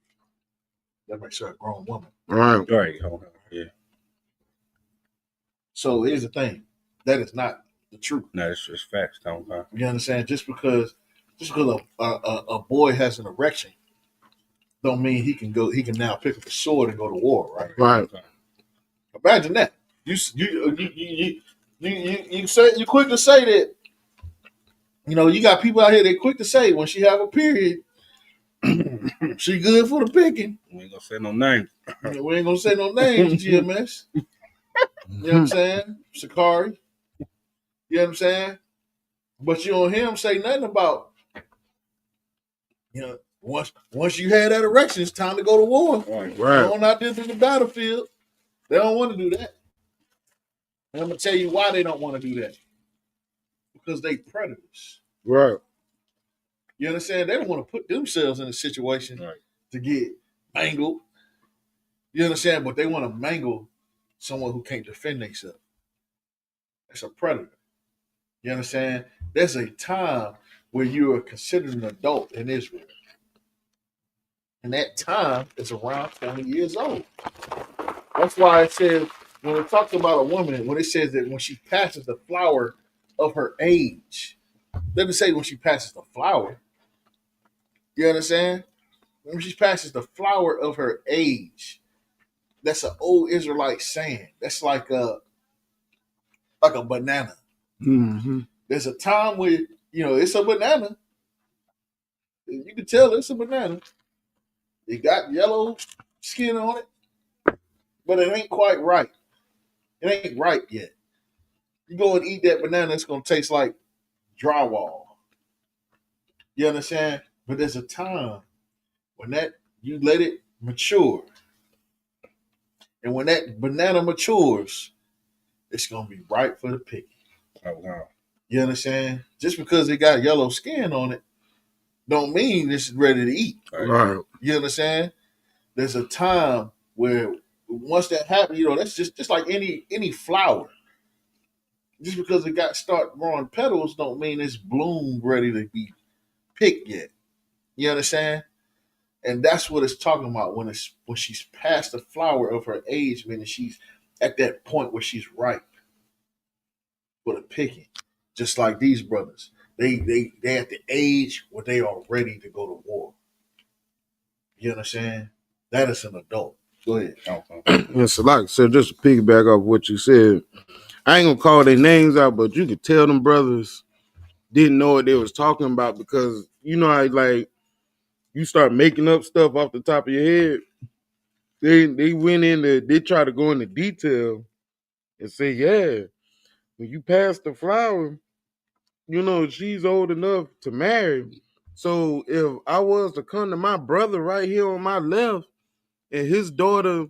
that makes her a grown woman. Right. Right. Yeah. So here's the thing. That is not the truth. No, it's just facts. You understand? Just because a boy has an erection, don't mean he can now pick up a sword and go to war, right? Right. Imagine that. You say you quick to say that. You know, you got people out here that quick to say when she have a period, she good for the picking. We ain't gonna say no names. We ain't gonna say no names, GMS. You know what I'm saying? Sakari. You know what I'm saying? But you don't hear him say nothing about, you know, once you had that erection, it's time to go to war. Right. Going out there to the battlefield. They don't want to do that. And I'm gonna tell you why they don't want to do that. Because they predators. Right. You understand? They don't want to put themselves in a situation to get mangled. You understand? But they want to mangle someone who can't defend themselves. It's a predator. You understand? There's a time where you are considered an adult in Israel. And that time is around 20 years old. That's why it says, when it talks about a woman, when it says that when she passes the flower of her age, it doesn't say when she passes the flower. You understand? When she passes the flower of her age, that's an old Israelite saying. That's like a banana. Mm-hmm. There's a time where, it's a banana. You can tell it's a banana. It got yellow skin on it, but it ain't quite ripe. It ain't ripe yet. You go and eat that banana, it's going to taste like drywall. You understand? But there's a time when you let it mature. And when that banana matures, it's going to be ripe for the picking. Oh, wow. You understand? Just because it got yellow skin on it, don't mean it's ready to eat. Right. You understand? There's a time where once that happens, that's just like any flower. Just because it start growing petals don't mean it's bloomed ready to be picked yet. You understand? And that's what it's talking about when she's past the flower of her age, meaning she's at that point where she's ripe for the picking. Just like these brothers. They at the age where they are ready to go to war. You understand? That is an adult. Go ahead. Yeah, so like I said, just to piggyback off what you said, I ain't gonna call their names out, but you could tell them brothers didn't know what they was talking about because how like you start making up stuff off the top of your head. They went they try to go into detail and say, yeah, when you pass the flower, she's old enough to marry. So if I was to come to my brother right here on my left and his daughter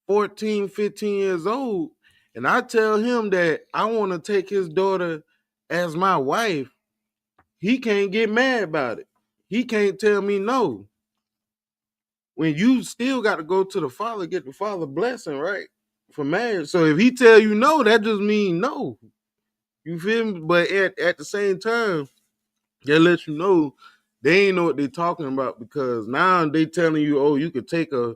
14, 15 years old, and I tell him that I want to take his daughter as my wife, he can't get mad about it. He can't tell me no. When you still got to go to the father, get the father blessing, right? For marriage. So if he tell you no, that just means no. You feel me? But at the same time, they let you know they ain't know what they're talking about because now they telling you, oh, you could take a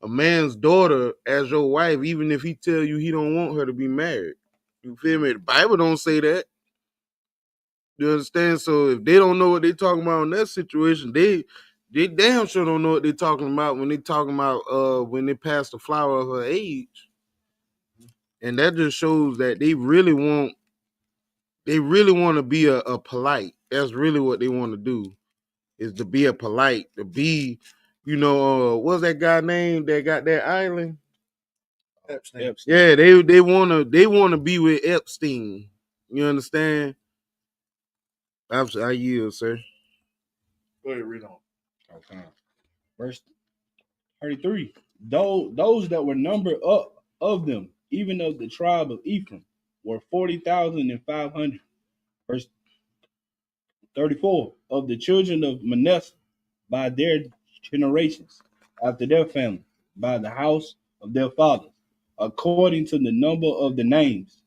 man's daughter as your wife, even if he tell you he don't want her to be married. You feel me? The Bible don't say that. You understand? So if they don't know what they're talking about in that situation, they damn sure don't know what they're talking about when they talking about when they pass the flower of her age. And that just shows that they really want to be a polite. That's really what they want to do, is to be a polite, to be, what's that guy name that got that island? Epstein. Yeah, they wanna be with Epstein. You understand? I yield, sir. Go ahead, read on. Okay. Verse 33. Those that were numbered up of them even of the tribe of Ephraim, were 40,500. Verse 34, of the children of Manasseh, by their generations, after their family, by the house of their fathers, according to the number of the names,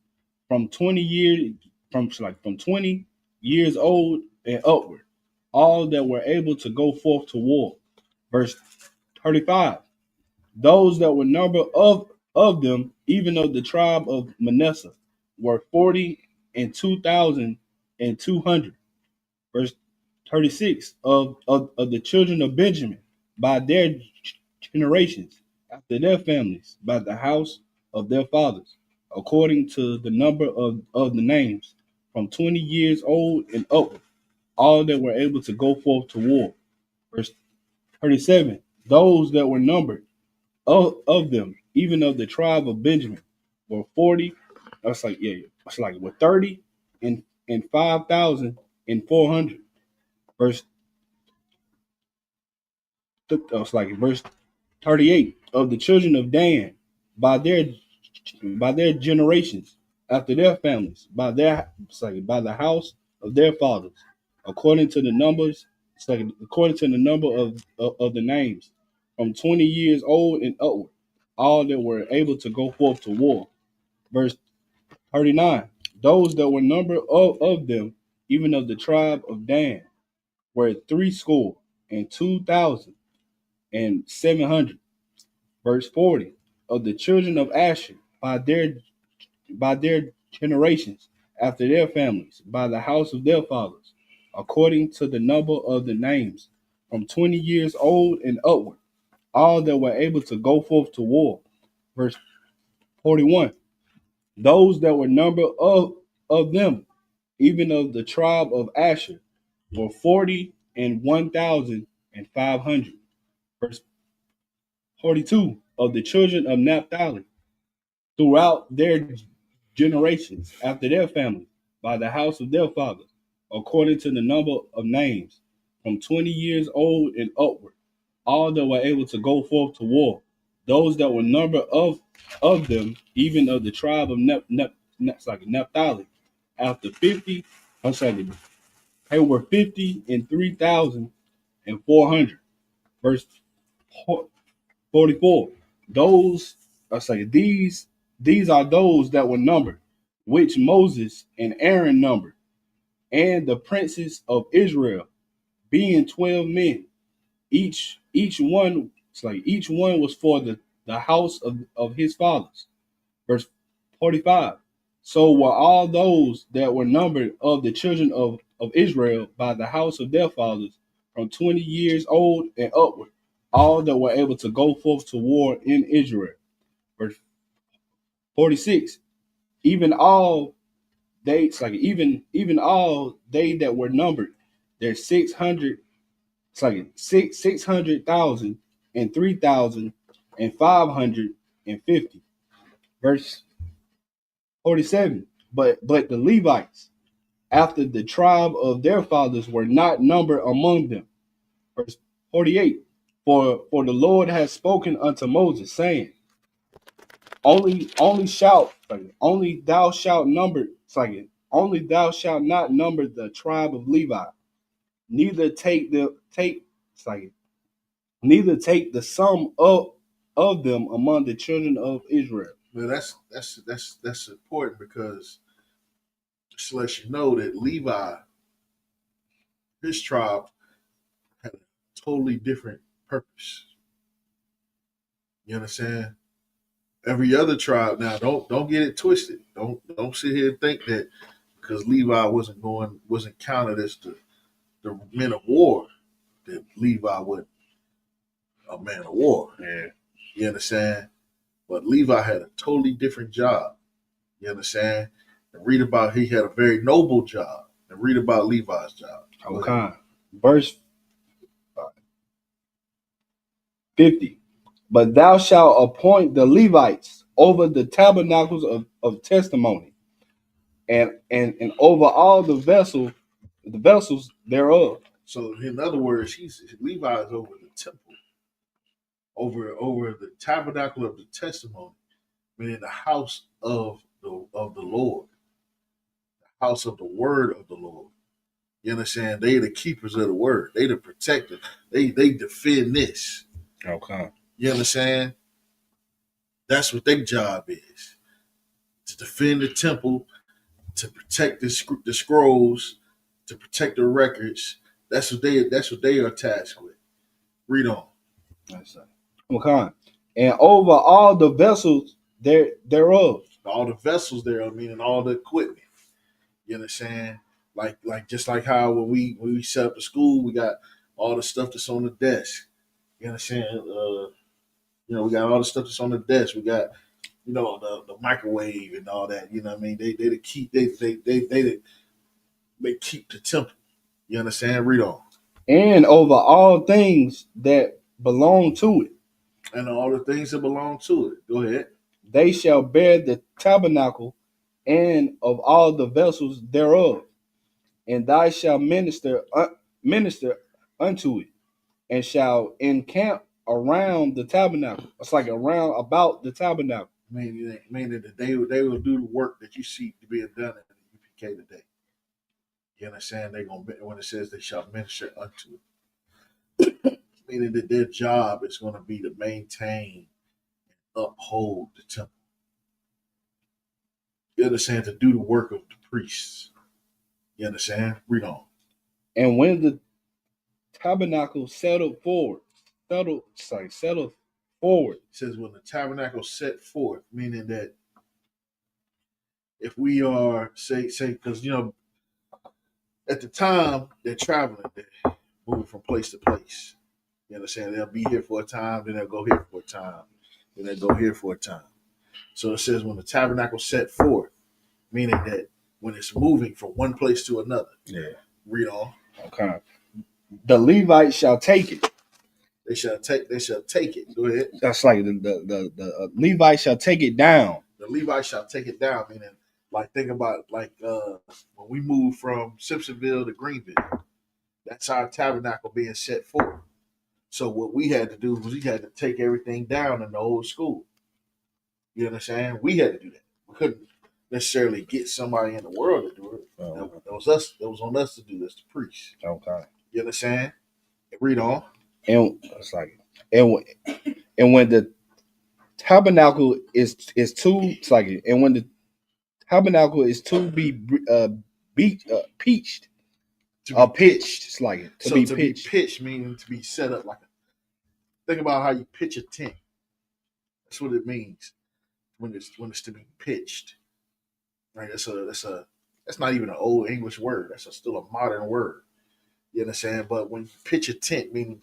from 20 years, from 20 years old and upward, all that were able to go forth to war. Verse 35, those that were numbered of them, even of the tribe of Manasseh, were 40,200. Verse 36, of the children of Benjamin, by their generations, after their families, by the house of their fathers, according to the number of the names, from 20 years old and upward, all that were able to go forth to war. Verse 37, those that were numbered of them, even of the tribe of Benjamin, were 40. It's like were 30 and 5,400. Verse it's like verse 38, of the children of Dan, by their generations, after their families, by by the house of their fathers, according to the numbers, according to the number of the names, from 20 years old and upward, all that were able to go forth to war. Verse 39, those that were numbered of them, even of the tribe of Dan, were 62,700. Verse 40, of the children of Asher, by their generations, after their families, by the house of their fathers, according to the number of the names, from 20 years old and upward, all that were able to go forth to war. Verse 41, those that were numbered of them, even of the tribe of Asher, were 40,1,500. Verse 42, of the children of Naphtali, throughout their generations, after their families, by the house of their fathers, according to the number of names, from 20 years old and upward, all that were able to go forth to war. Those that were numbered of them, even of the tribe of Naphtali, after 50, they were 50 and 3,400. Verse 44. These are those that were numbered, which Moses and Aaron numbered, and the princes of Israel, being 12 men. Each one was for the house of his fathers. Verse 45. So were all those that were numbered of the children of Israel by the house of their fathers, from 20 years old and upward, all that were able to go forth to war in Israel. Verse 46. Even all they even all they that were numbered, there's 600, 600,000 and 3,550. Verse 47. But the Levites, after the tribe of their fathers, were not numbered among them. Verse 48. For the Lord has spoken unto Moses, saying, only thou shalt not number the tribe of Levi, neither take the sum of them among the children of Israel. Well, that's important, because just to let you know that Levi, his tribe, had a totally different purpose. You understand? Every other tribe, now don't get it twisted. Don't sit here and think that because Levi wasn't counted as the men of war, that Levi wasn't a man of war. Yeah. You understand? But Levi had a totally different job. You understand? And read about, he had a very noble job. And read about Levi's job. Okay. Verse 50. But thou shalt appoint the Levites over the tabernacles of testimony, and over all the vessels thereof. So in other words, Levi is over the temple, over the tabernacle of the testimony, meaning the house of the Lord, the house of the word of the Lord. You understand? They the keepers of the word. They the protectors. They defend this. Okay. You understand? That's what their job is. To defend the temple, to protect the scrolls, to protect the records. That's what they are tasked with. Read on. Okay. And over all the vessels thereof. All the vessels there, meaning all the equipment. You understand? Like just like how when we set up the school, we got all the stuff that's on the desk. You understand? We got all the stuff that's on the desk. We got, the microwave and all that. You know what I mean? They keep they keep the temple. You understand? Read on. And over all things that belong to it. And all the things that belong to it. Go ahead. They shall bear the tabernacle and of all the vessels thereof, and thou shalt minister unto it, and shall encamp around the tabernacle. It's like around about the tabernacle. Meaning that they will do the work that you see to be done in the UPK today. You understand? They're gonna, when it says they shall minister unto it, meaning that their job is going to be to maintain and uphold the temple. You understand? To do the work of the priests. You understand? Read on. And when the tabernacle settled forward. It says when the tabernacle set forth, meaning that if we are say because at the time they're traveling, they're moving from place to place. You understand? They'll be here for a time, then they'll go here for a time, then they'll go here for a time. So it says when the tabernacle set forth, meaning that when it's moving from one place to another. Yeah. Read on. Okay. The Levites shall take it. They shall take it. Go ahead. That's like the Levites shall take it down. The Levites shall take it down, meaning like think about when we moved from Simpsonville to Greenville. That's our tabernacle being set forth. So what we had to do was we had to take everything down in the old school. You understand? We had to do that. We couldn't necessarily get somebody in the world to do it. Oh. That was us. That was on us to do this, the priest. Okay. You understand? Read on. And it's like and when the tabernacle is to it's like and when the tabernacle is to be pitched. It's like to be pitched meaning to be set up like think about how you pitch a tent. That's what it means when it's to be pitched. Right? That's not even an old English word. That's still a modern word. You understand? But when you pitch a tent, meaning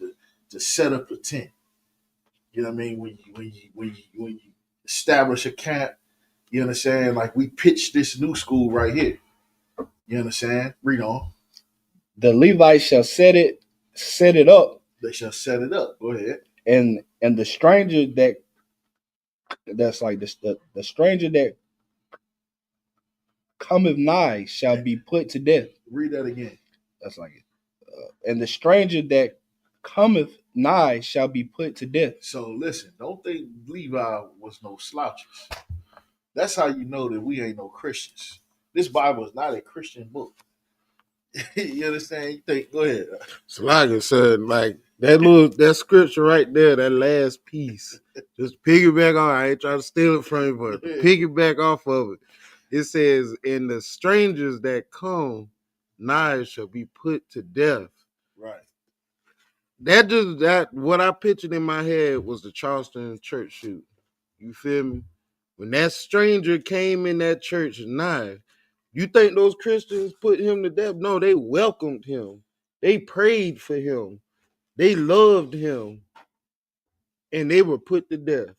to set up the tent. You know what I mean? When you establish a camp, you understand? Like we pitched this new school right here. You understand? Read on. The Levites shall set it up. They shall set it up. Go ahead. And the stranger that's like the stranger that cometh nigh shall be put to death. Read that again. That's like it. And the stranger that cometh nigh shall be put to death. So listen, don't think Levi was no slouches. That's how you know that we ain't no Christians. This Bible is not a Christian book. You understand? You think? Go ahead. So like I said, like that scripture right there, that last piece, just piggyback on. I ain't trying to steal it from you, but piggyback off of it. It says, "And the strangers that come nigh shall be put to death." Right. That what I pictured in my head was the Charleston church shoot. You feel me? When that stranger came in that church nigh, you think those Christians put him to death? No, they welcomed him. They prayed for him. They loved him. And they were put to death.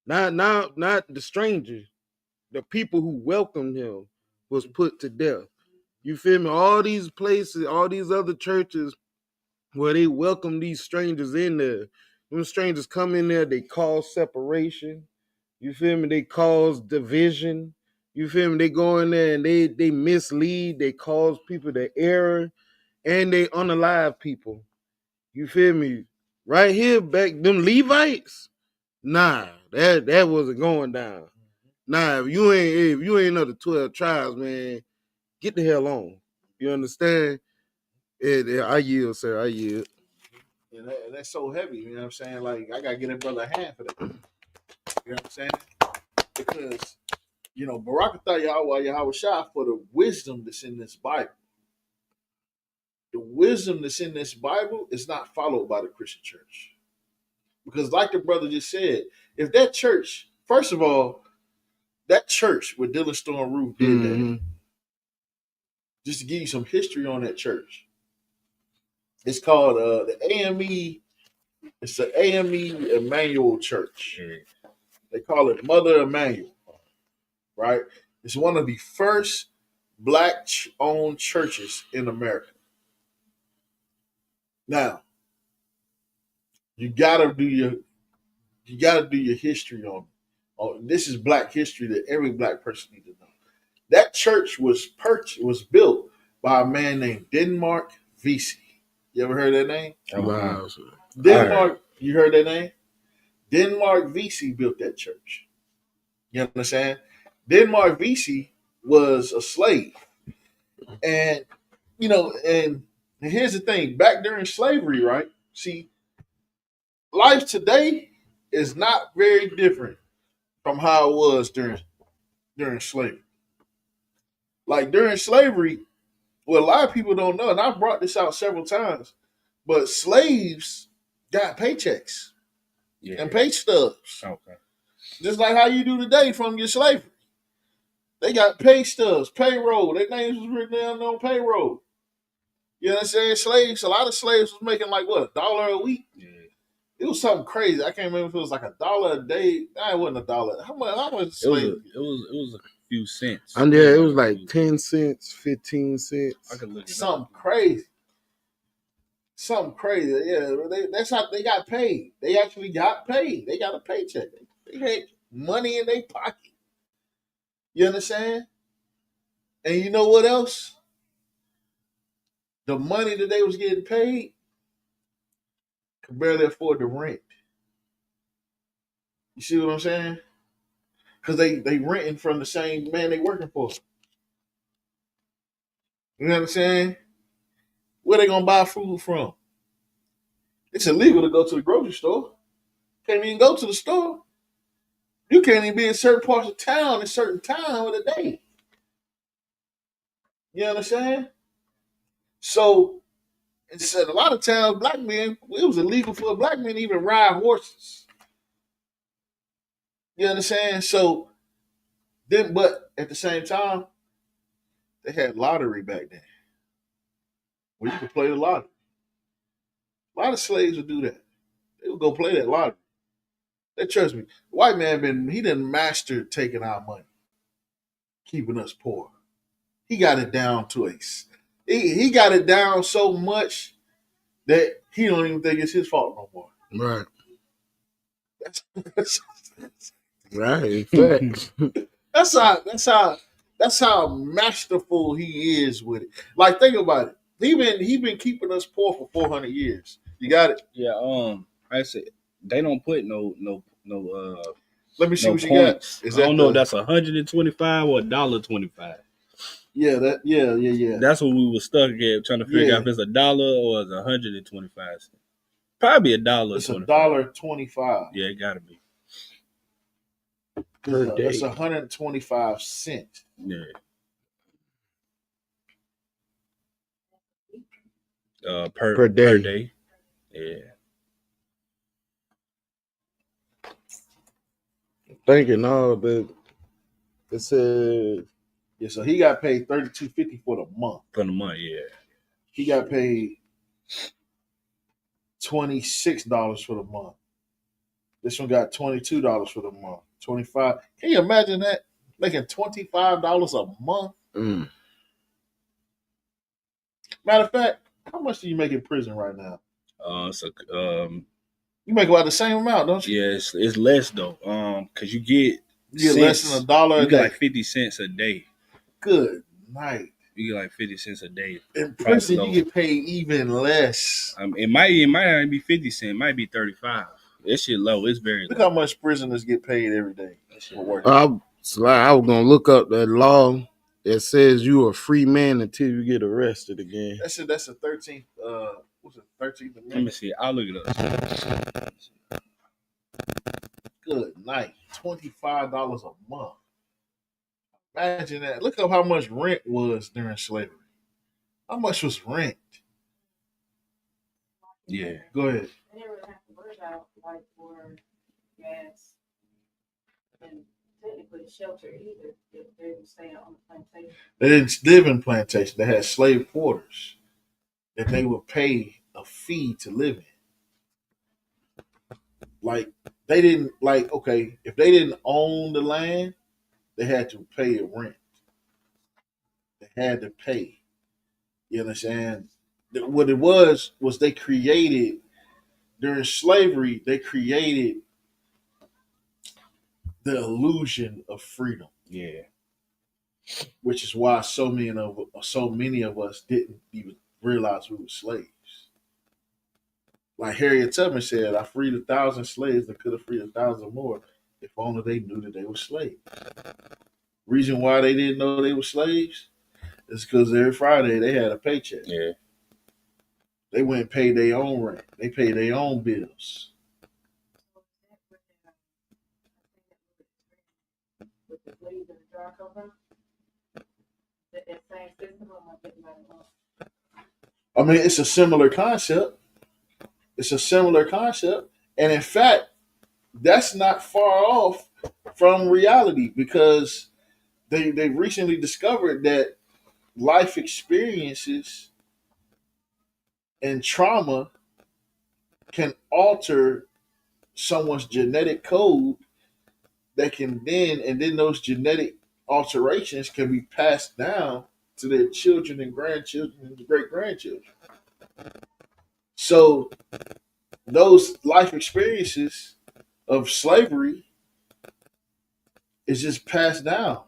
Not the stranger. The people who welcomed him was put to death. You feel me? All these places, all these other churches where they welcome these strangers in there. When strangers come in there, they cause separation. You feel me? They cause division. You feel me? They go in there and they mislead. They cause people to error. And they unalive people. You feel me? Right here, back them Levites. Nah, that wasn't going down. Nah, if you ain't of the 12 tribes, man, get the hell on. You understand? I yield, sir. I yield. And that's so heavy, you know what I'm saying? Like, I gotta get that brother a hand for that. You know what I'm saying? Because, you know, Barakatah Yahweh Shah for the wisdom that's in this Bible. The wisdom that's in this Bible is not followed by the Christian church. Because, like the brother just said, if that church, first of all, that church with Dylan Storm Roof did that. Just to give you some history on that church. It's called the AME. It's the AME Emmanuel Church. They call it Mother Emmanuel, right? It's one of the first black-owned churches in America. Now, you gotta do your history on it. This is black history that every black person needs to know. That church was built by a man named Denmark Vesey. You ever heard that name? Wow. Denmark, you heard that name? Denmark Vesey built that church. You understand? Denmark Vesey was a slave. And, you know, and here's the thing. Back during slavery, right? See, life today is not very different from how it was during slavery. Like, during slavery, what a lot of people don't know, and I've brought this out several times, but slaves got paychecks and pay stubs. Okay. Just like how you do today from your slavery. They got pay stubs, payroll. Their names was written down on payroll. You know what I'm saying? Slaves, a lot of slaves was making like what, $1 a week? Yeah. It was something crazy. I can't remember if it was like $1 a day. Nah, it wasn't $1. How much slave? It was a few cents. And yeah, it was like 10 cents, 15 cents. I could look it something crazy. Something crazy. Yeah, that's how they got paid. They actually got paid. They got a paycheck. They had money in their pocket. You understand? And you know what else? The money that they was getting paid could barely afford the rent. You see what I'm saying? Because they renting from the same man they working for. You know what I'm saying? Where they gonna buy food from? It's illegal to go to the grocery store. Can't even go to the store. You can't even be in certain parts of town at certain time of the day. You understand? So, a lot of times, black men, it was illegal for a black man to even ride horses. You understand? So, but at the same time, they had lottery back then, where you could play the lottery. A lot of slaves would do that. They would go play that lottery. They trust me. The white man he didn't master taking our money, keeping us poor. He got it down to he got it down so much that he don't even think it's his fault no more. Right. Right. Facts. That's how masterful he is with it. Like, think about it. He been keeping us poor for 400 years. You got it? Yeah. I said they don't put no. Let me see what points. You got. I don't know if that's 125 or $1.25. Yeah, yeah. That's what we were stuck at, trying to figure out if it's $1 or it's 125 cents. Probably $1. It's $1.25. Yeah, it gotta be. It's 125 cents. Yeah. Per day. Yeah. Thinking all that it said. Yeah, so he got paid $32.50 for the month. For the month, yeah. He got paid $26 for the month. This one got $22 for the month. 25. Can you imagine that? Making $25 a month? Mm. Matter of fact, how much do you make in prison right now? You make about the same amount, don't you? Yeah, it's less though. Because you get less than $1 a day. You get like 50 cents a day. Good night. You get like 50 cents a day. In prison, you get paid even less. It might not be 50 cents. It might be 35. That shit low. It's very Look low. how much prisoners get paid every day for work. So like, I was gonna look up that law that says you a free man until you get arrested again. That's a 13th. What's it? 13th Amendment. Let me see. I'll look it up. Good night. $25 a month. Imagine that. Look up how much rent was during slavery. How much was rent? Yeah. Go ahead. They never have to worry about like for gas and technically shelter either if they were staying on the plantation. They didn't live in plantation. They had slave quarters that they would pay a fee to live in. Like they didn't okay, if they didn't own the land, they had to pay a rent. They had to pay. You understand? What it was they created during slavery. They created the illusion of freedom. Yeah. Which is why so many of us didn't even realize we were slaves. Like Harriet Tubman said, "I freed 1,000 slaves that could have freed 1,000 more if only they knew that they were slaves." Reason why they didn't know they were slaves is because every Friday they had a paycheck. Yeah. They went and paid their own rent. They paid their own bills. With the leaves and the jar cover, that same system on my big I mean, it's a similar concept. It's a similar concept. And in fact, that's not far off from reality because they recently discovered that life experiences and trauma can alter someone's genetic code that can then those genetic alterations can be passed down to their children and grandchildren and great grandchildren. So those life experiences of slavery is just passed down.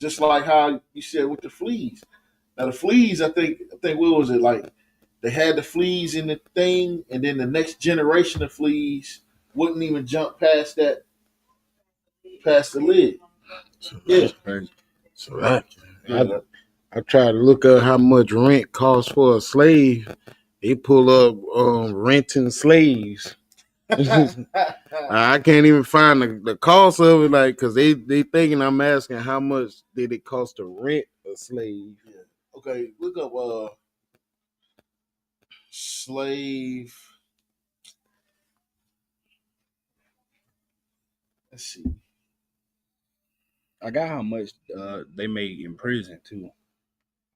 Just like how you said with the fleas. Now the fleas, I think what was it like? They had the fleas in the thing, and then the next generation of fleas wouldn't even jump past the lid. Yeah. So I try to look up how much rent costs for a slave. They pull up renting slaves. I can't even find the cost of it, like, because they thinking I'm asking how much did it cost to rent a slave. Yeah. Okay, look up slave. Let's see. I got how much they make in prison too.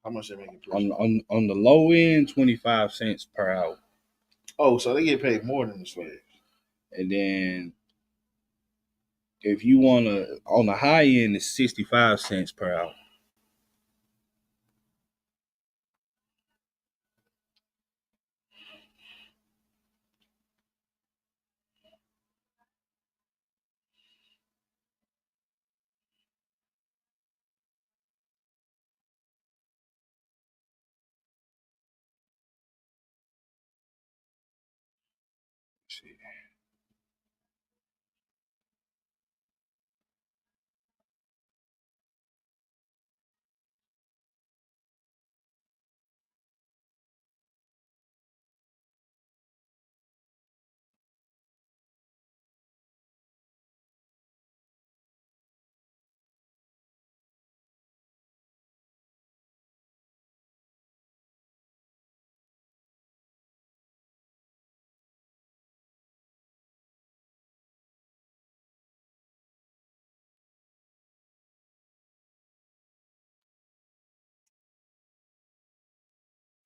How much they make in prison? On the low end, 25 cents per hour. Oh, so they get paid more than the slaves. And then if you want to, on the high end, it's 65 cents per hour. Let's see.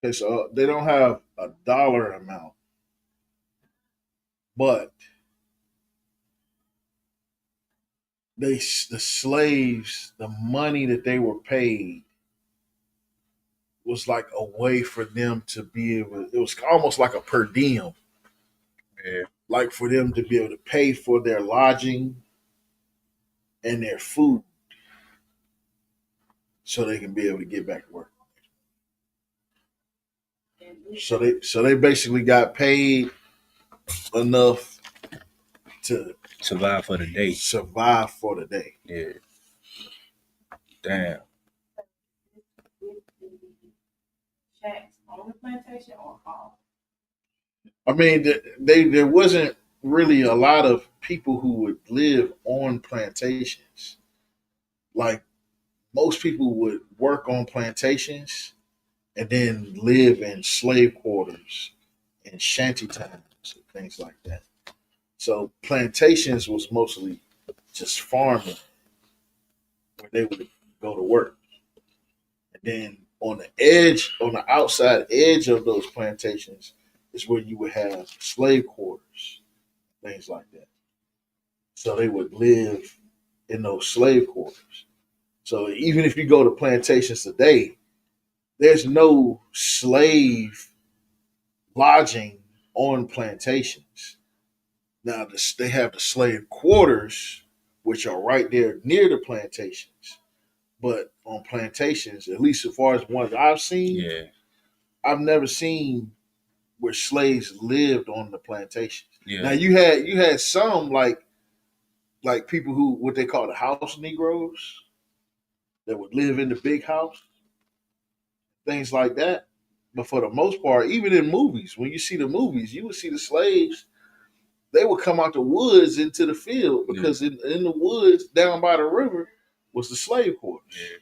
Okay, so they don't have a dollar amount, but the slaves, the money that they were paid was like a way for them to be able. It was almost like a per diem. Yeah. Like for them to be able to pay for their lodging and their food, so they can be able to get back to work. So they basically got paid enough to survive for the day. Yeah. Damn. Shacks on the plantation or off? I mean, there wasn't really a lot of people who would live on plantations. Like most people would work on plantations and then live in slave quarters and shanty towns and things like that. So plantations was mostly just farming where they would go to work. And then on the outside edge of those plantations is where you would have slave quarters, things like that. So they would live in those slave quarters. So even if you go to plantations today, there's no slave lodging on plantations. Now they have the slave quarters, which are right there near the plantations. But on plantations, at least as far as ones I've seen, I've never seen where slaves lived on the plantations. Yeah. Now you had some like people who what they call the house Negroes that would live in the big house, things like that. But for the most part, even in movies, when you see the movies, you would see the slaves. They would come out the woods into the field because in the woods down by the river was the slave quarters. Yeah.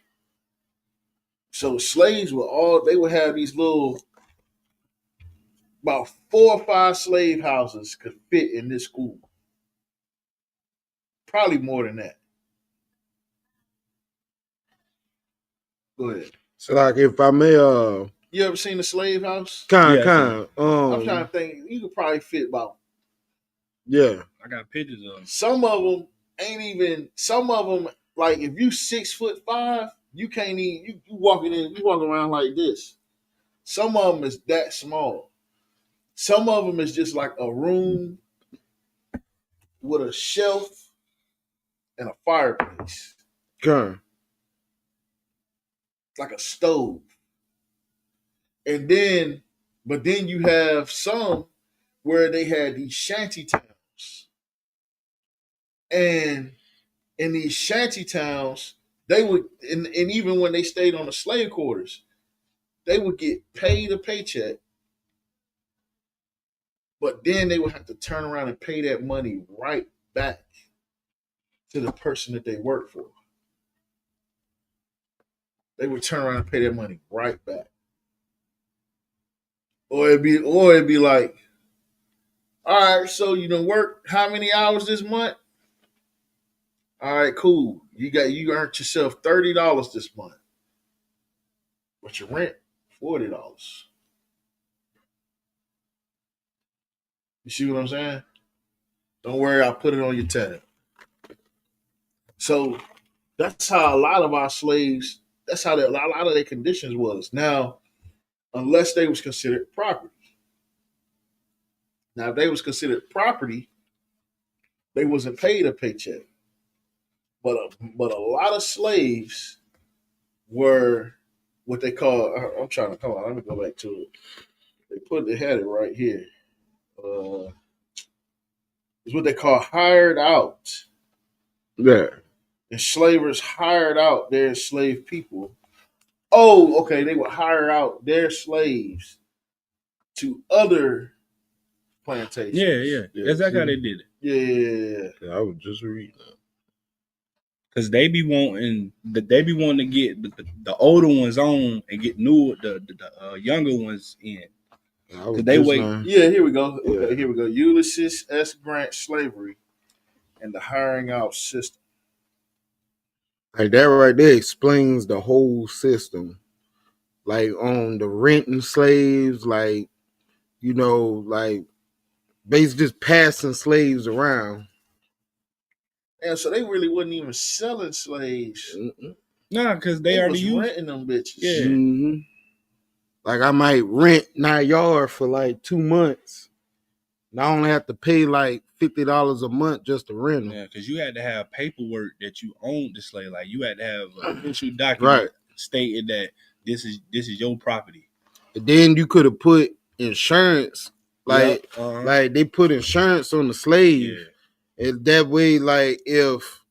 So slaves they would have these little about 4 or 5 slave houses could fit in this school. Probably more than that. Go ahead. So like if I may You ever seen a slave house? kind. I'm trying to think. You could probably fit about. Yeah. I got pictures of them. Some of them ain't even. Some of them, like if you 6'5", you can't even. You walking around like this. Some of them is that small. Some of them is just like a room with a shelf and a fireplace. Okay. Like a stove. And then, but then you have some where they had these shanty towns. And in these shanty towns, they would, and even when they stayed on the slave quarters, they would get paid a paycheck. But then they would have to turn around and pay that money right back to the person that they worked for. They would turn around and pay that money right back. Or it'd be like, all right, so you done work how many hours this month? All right, cool. You earned yourself $30 this month. But your rent, $40. You see what I'm saying? Don't worry, I'll put it on your tab. So that's how a lot of our slaves, that's how a lot of their conditions was. Now, unless they was considered property. Now, if they was considered property, they wasn't paid a paycheck. But a lot of slaves were what they call. I'm trying to come on. Let me go back to it. They had it right here. It's what they call hired out. Yeah. Enslavers hired out their enslaved people. Oh, okay. They would hire out their slaves to other plantations. Yeah. That's exactly how they did it. Yeah. I was just reading that. Cause they be wanting to get the older ones on and get the younger ones in. Cause they wait. Yeah, here we go. Okay, here we go. Ulysses S. Grant slavery and the hiring out system. Like that right there explains the whole system. Like on the renting slaves, like, like basically just passing slaves around. And so they really wasn't even selling slaves. Nah, because they already was renting them bitches. Yeah. Mm-hmm. Like I might rent 9 yards for like 2 months. And I only have to pay like $50 a month just to rent them. Yeah, because you had to have paperwork that you owned the slave. Like you had to have an official document stating that this is your property. And then you could have put insurance, like they put insurance on the slave. Yeah. And that way, like if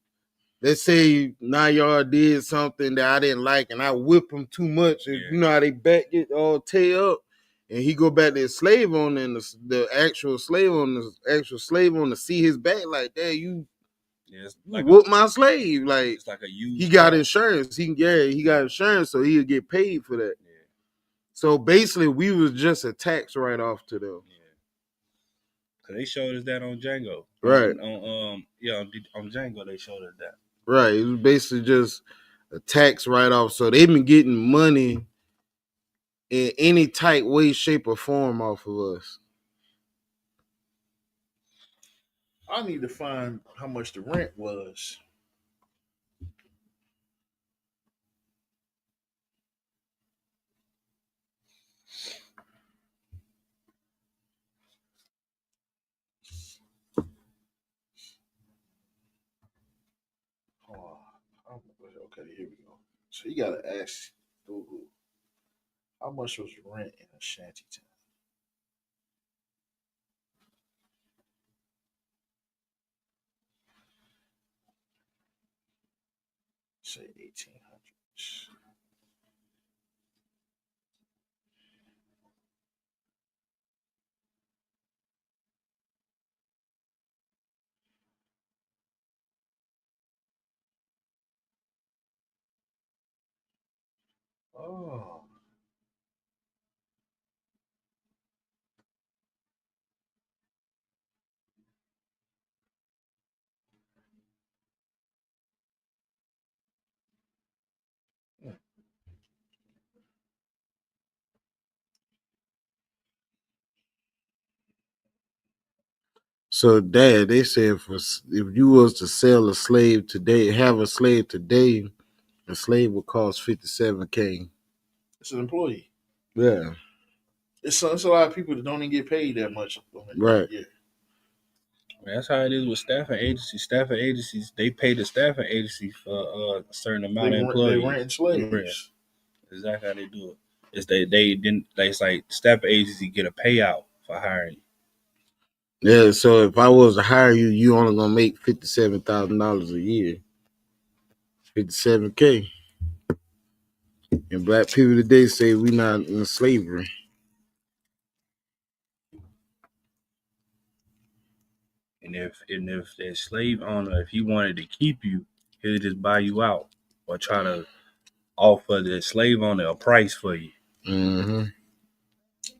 let's say Nayar did something that I didn't like and I whip him too much, and you know how they back get all tear up, and he go back to his slave owner and the actual slave owner to see his back like that, you like whoop my slave. Like it's like a he got insurance. He got insurance, so he'll get paid for that. Yeah. So basically we was just a tax write-off to them. Cause they showed us that on Django. Right. On Django they showed us that. Right. It was basically just a tax write-off. So they've been getting money in any tight way, shape, or form off of us. I need to find how much the rent was. Okay, here we go. So you gotta ask Google, how much was rent in a shanty town? Say 1800s. Oh. So, Dad, they said if you was to sell a slave today, have a slave today, a slave would cost $57K. It's an employee. Yeah. It's a lot of people that don't even get paid that much. Right. Yeah. That's how it is with staffing agencies. Staffing agencies, they pay the staffing agency for a certain amount of employees. They rent slaves. Right. Exactly how they do it. It's they didn't. It's like staffing agency get a payout for hiring you. Yeah. So if I was to hire you, you only gonna make $57,000 a year. $57K. And black people today say we not in slavery. And if that slave owner, if he wanted to keep you, he'll just buy you out or try to offer the slave owner a price for you. Mm-hmm.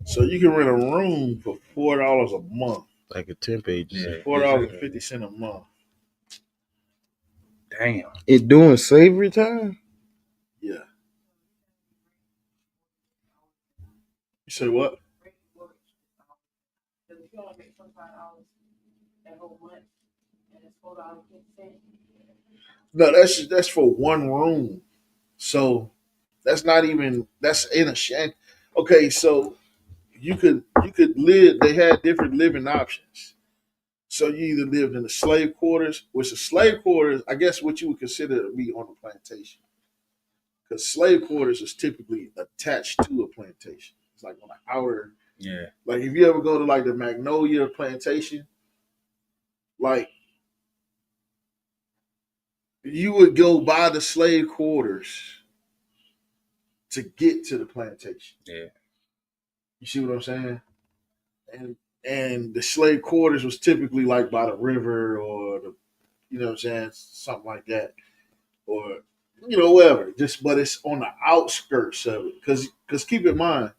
So you can rent a room for $4 a month. Like a temp agency. Yeah, $4.50 a month. Damn. It doing slavery time? Yeah. You say what? No, that's for one room. So that's not even that's in a shanty. Okay, so you could live. They had different living options. So you either lived in the slave quarters, which the slave quarters, I guess, what you would consider to be on a plantation, because slave quarters is typically attached to a plantation. It's like on the outer. Yeah. Like if you ever go to like the Magnolia plantation, like you would go by the slave quarters to get to the plantation. Yeah. You see what I'm saying? And the slave quarters was typically like by the river or the, you know what I'm saying, something like that, or whatever. Just but it's on the outskirts of it, because keep in mind,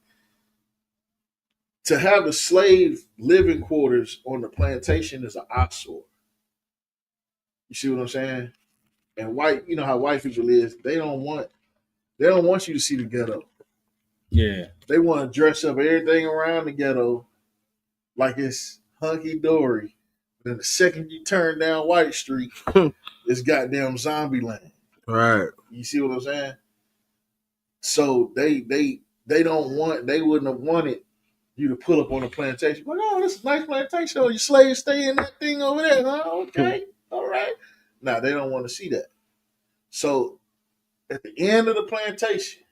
to have the slave living quarters on the plantation is an eyesore. You see what I'm saying? And white, you know how white people is. They don't want you to see the ghetto. Yeah. They want to dress up everything around the ghetto like it's hunky dory. Then the second you turn down White Street, it's goddamn zombie land. Right. You see what I'm saying? So they wouldn't have wanted you to pull up on a plantation. Like, oh, this is a nice plantation. Oh, your slaves stay in that thing over there, huh? Okay. All right. Now they don't want to see that. So at the end of the plantation,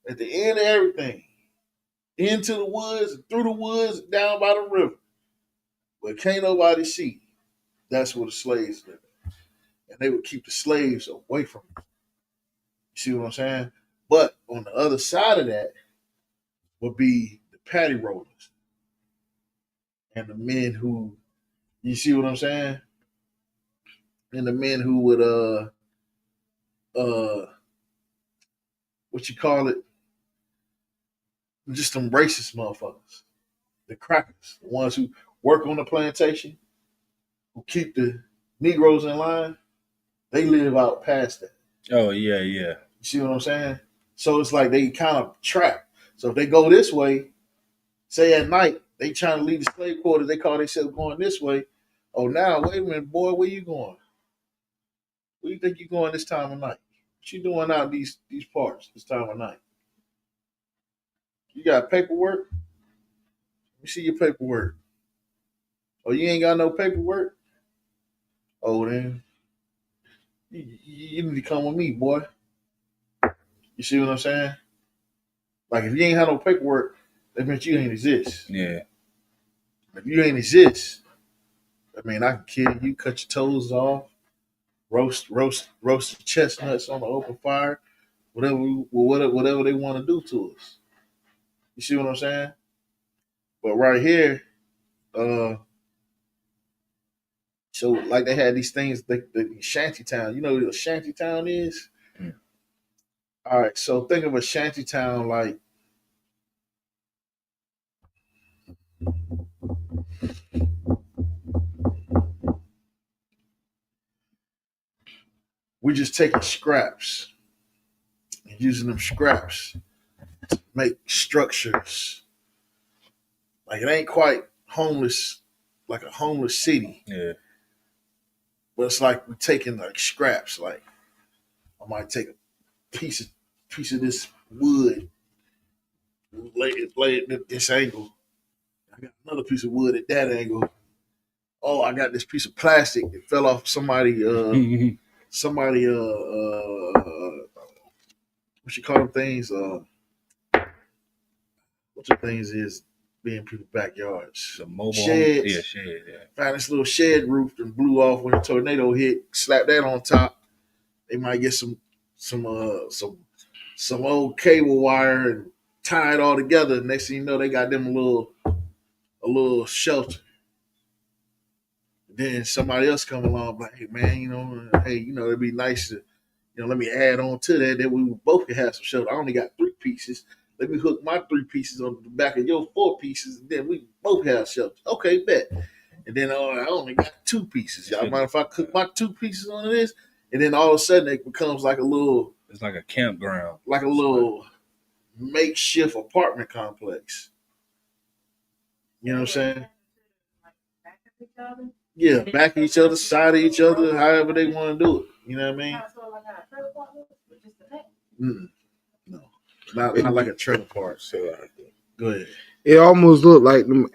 at the end of everything, into the woods, through the woods, down by the river, where can't nobody see. That's where the slaves lived. And they would keep the slaves away from them. You see what I'm saying? But on the other side of that would be the patty rollers and the men who, you see what I'm saying? And the men who would uh what you call it? Just them racist motherfuckers. The crackers, the ones who work on the plantation, who keep the Negroes in line, they live out past that. Oh yeah, yeah. You see what I'm saying? So it's like they kind of trapped. So if they go this way, say at night, they trying to leave the slave quarters, they call themselves going this way. Oh, now, wait a minute, boy, where you going? Where you think you going this time of night? What you doing out these parts this time of night? You got paperwork? Let me see your paperwork. Oh, you ain't got no paperwork? Oh, then you need to come with me, boy. You see what I'm saying? Like, if you ain't had no paperwork, that means you ain't exist. Yeah. If you ain't exist, I mean, I can kill you, cut your toes off, roast the chestnuts on the open fire, whatever they want to do to us. You see what I'm saying? But right here, so like they had these things, the shanty town. You know what a shanty town is? Mm. All right, so think of a shanty town like we're just taking scraps and using them scraps to make structures. Like it ain't quite homeless, like a homeless city. Yeah. But it's like we're taking like scraps. Like I might take a piece of this wood, lay it at this angle. I got another piece of wood at that angle. Oh, I got this piece of plastic that fell off somebody. Somebody. What you call them things? What the things is being people's backyards? The mobile sheds. Home. Yeah, shed. Yeah. Found this little shed roof and blew off when a tornado hit. Slap that on top. They might get some old cable wire and tie it all together. Next thing you know, they got them a little shelter. Then somebody else come along, like, hey man, it'd be nice to, let me add on to that we both can have some shelter. I only got 3 pieces. Let me hook my 3 pieces on the back of your 4 pieces, and then we both have shelter. Okay, bet. And then I only got 2 pieces. Y'all mind if I cook my 2 pieces on this? And then all of a sudden it becomes like a little. It's like a campground. Like a little makeshift apartment complex. You know what I'm saying? Yeah, back at each other, side of each other, however they want to do it. You know what I mean? No, not like a trailer park. So go ahead. It almost looked like them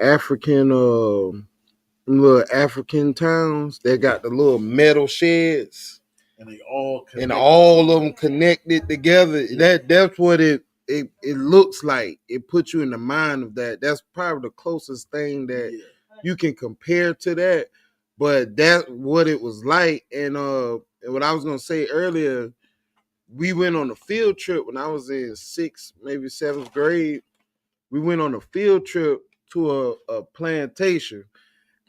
little African towns that got the little metal sheds, and they all and all of them connected together. Yeah. That's what it looks like. It puts you in the mind of that. That's probably the closest thing that you can compare to that. But that's what it was like. And what I was gonna say earlier, we went on a field trip when I was in 6th, maybe 7th grade. We went on a field trip to a plantation,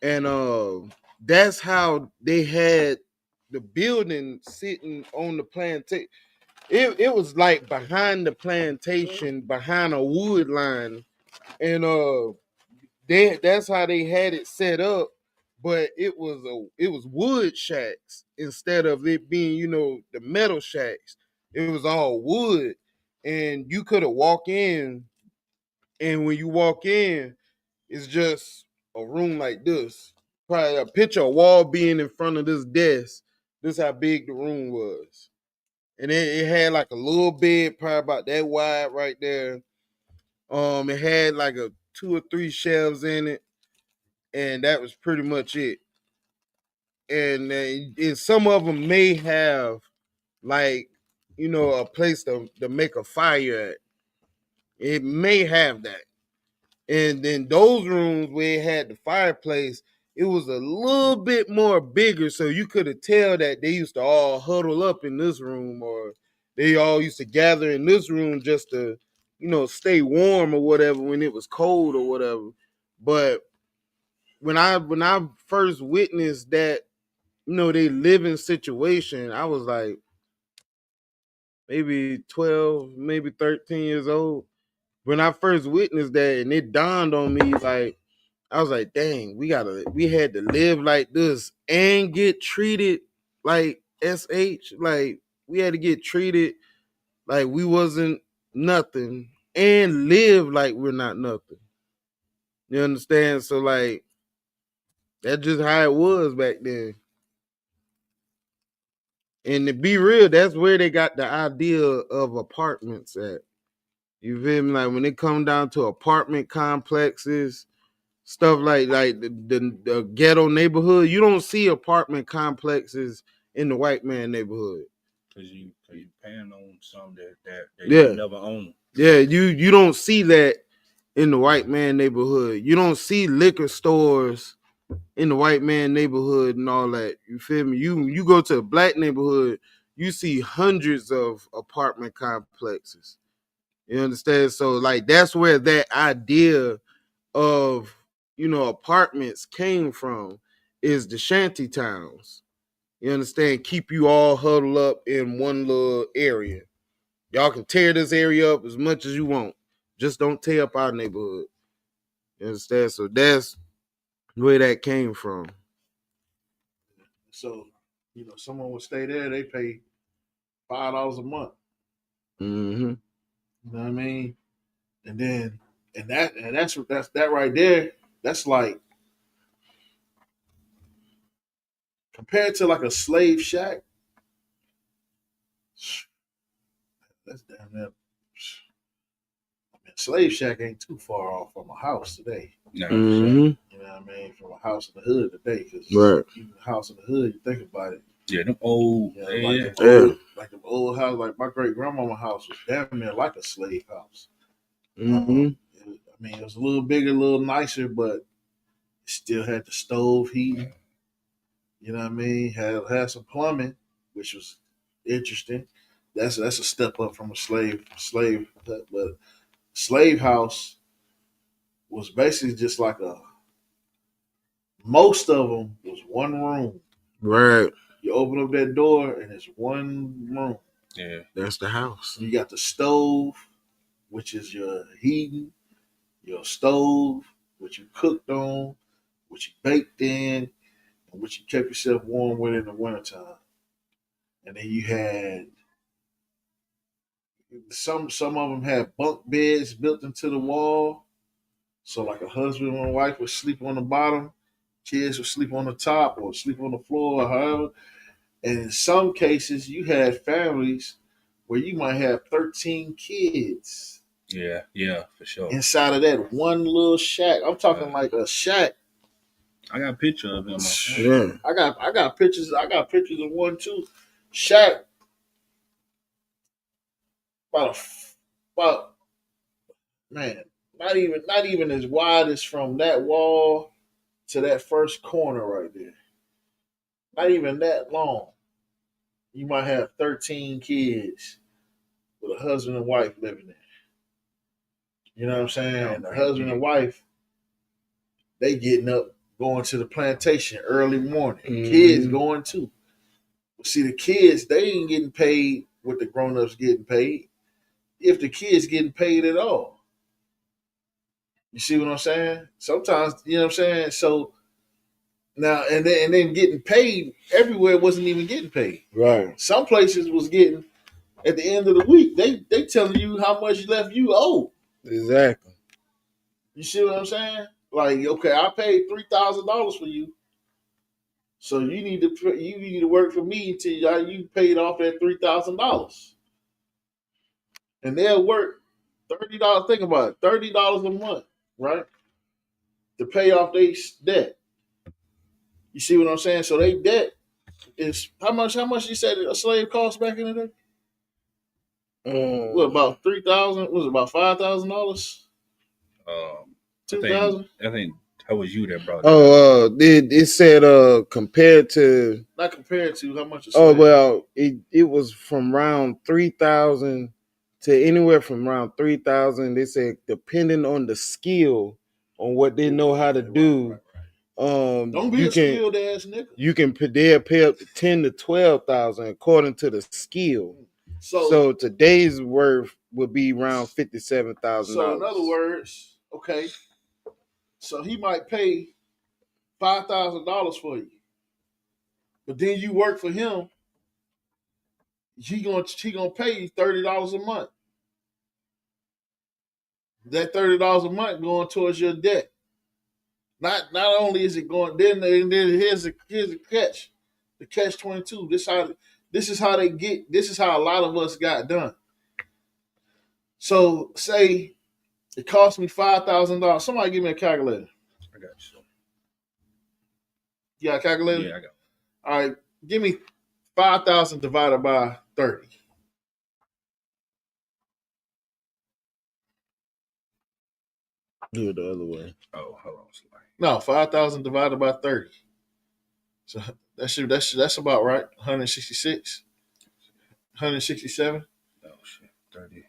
and that's how they had the building sitting on the plantation. It was like behind the plantation, behind a wood line, and that's how they had it set up. But it was wood shacks instead of it being the metal shacks. It was all wood, and you could have walked in, and when you walk in, it's just a room like this. Probably a picture of wall being in front of this desk. This is how big the room was. And it had like a little bed, probably about that wide right there. It had like a 2 or 3 shelves in it, and that was pretty much it. And some of them may have like a place to make a fire at. It may have that. And then those rooms where it had the fireplace, it was a little bit more bigger, so you could have tell that they used to all huddle up in this room, or they all used to gather in this room just to, stay warm or whatever when it was cold or whatever. But when I first witnessed that, they living situation, I was like maybe 12, maybe 13 years old. When I first witnessed that, and it dawned on me, like, I was like, dang, we had to live like this and get treated like SH. Like, we had to get treated like we wasn't nothing and live like we're not nothing. You understand? So, like, that's just how it was back then. And to be real, that's where they got the idea of apartments at. You feel me? Like, when it come down to apartment complexes, stuff like the ghetto neighborhood, you don't see apartment complexes in the white man neighborhood. Cause you paying on something that you never own. Yeah, you don't see that in the white man neighborhood. You don't see liquor stores in the white man neighborhood and all that. You feel me? You go to a black neighborhood, you see hundreds of apartment complexes. You understand? So, like, that's where that idea of, apartments came from, is the shanty towns. You understand? Keep you all huddled up in one little area. Y'all can tear this area up as much as you want. Just don't tear up our neighborhood. You understand? So that's where that came from. So, someone would stay there, they pay $5 a month. Mm-hmm. You know what I mean? And then that's that right there. That's like, compared to like a slave shack, that's damn near. I mean, slave shack ain't too far off from a house today. No, Mm-hmm. You know what I mean? From a house in the hood today, because even a house in the hood, you think about it. Yeah, them old, like them old house, like my great grandmama house was damn near like a slave house. Mm-hmm. I mean, it was a little bigger, a little nicer, but it still had the stove heating. You know what I mean? Had some plumbing, which was interesting. That's a step up from a slave, but slave house was basically just like most of them was one room. Right. You open up that door and it's one room. Yeah, that's the house. You got the stove, which is your heating, your stove, which you cooked on, which you baked in, and which you kept yourself warm with in the wintertime. And then you had some of them had bunk beds built into the wall. So like a husband and wife would sleep on the bottom, kids would sleep on the top or sleep on the floor or however. And in some cases you had families where you might have 13 kids. Yeah, for sure. Inside of that one little shack. I'm talking like a shack. I got a picture of him. Yeah. I got pictures. I got pictures of one too. Shack about man, not even as wide as from that wall to that first corner right there. Not even that long. You might have 13 kids with a husband and wife living there. You know what I'm saying? And the husband and wife, they getting up, going to the plantation early morning. Mm-hmm. Kids going too. See, the kids, they ain't getting paid what the grown-ups getting paid, if the kids getting paid at all. You see what I'm saying? Sometimes, you know what I'm saying? So now and then getting paid everywhere wasn't even getting paid. Right. Some places was getting at the end of the week, they telling you how much left you owe. Exactly. You see what I'm saying? Like, okay, I paid $3,000 for you, so you need to work for me until you paid off that $3,000, and they'll work $30. Think about it, $30 a month, right, to pay off their debt. You see what I'm saying? So they debt is how much? How much you said a slave cost back in the day? What, about 3,000? Was it about $5,000? 2,000? I think That was you that brought it. Oh, it said compared to Not compared to how much. Oh well, it was from around 3,000 to anywhere from around 3,000. They said depending on the skill on what they know how to do. Don't be you a can skilled ass nigga. you can they'll pay up to 10 to 12,000 according to the skill. So today's worth would be around $57,000. So in other words, okay, so he might pay $5,000 for you, but then you work for him. He gonna pay you $30 a month. That $30 a month going towards your debt. Not only is it going, then here's the catch, the catch 22. This is how they get. This is how a lot of us got done. So say it cost me $5,000. Somebody give me a calculator. I got you. You got a calculator? Yeah, I got it. All right, give me 5,000 divided by 30. Do it the other way. Oh, hold on. No, 5,000 divided by 30. So that's about right. 166, 167. Oh shit, 30.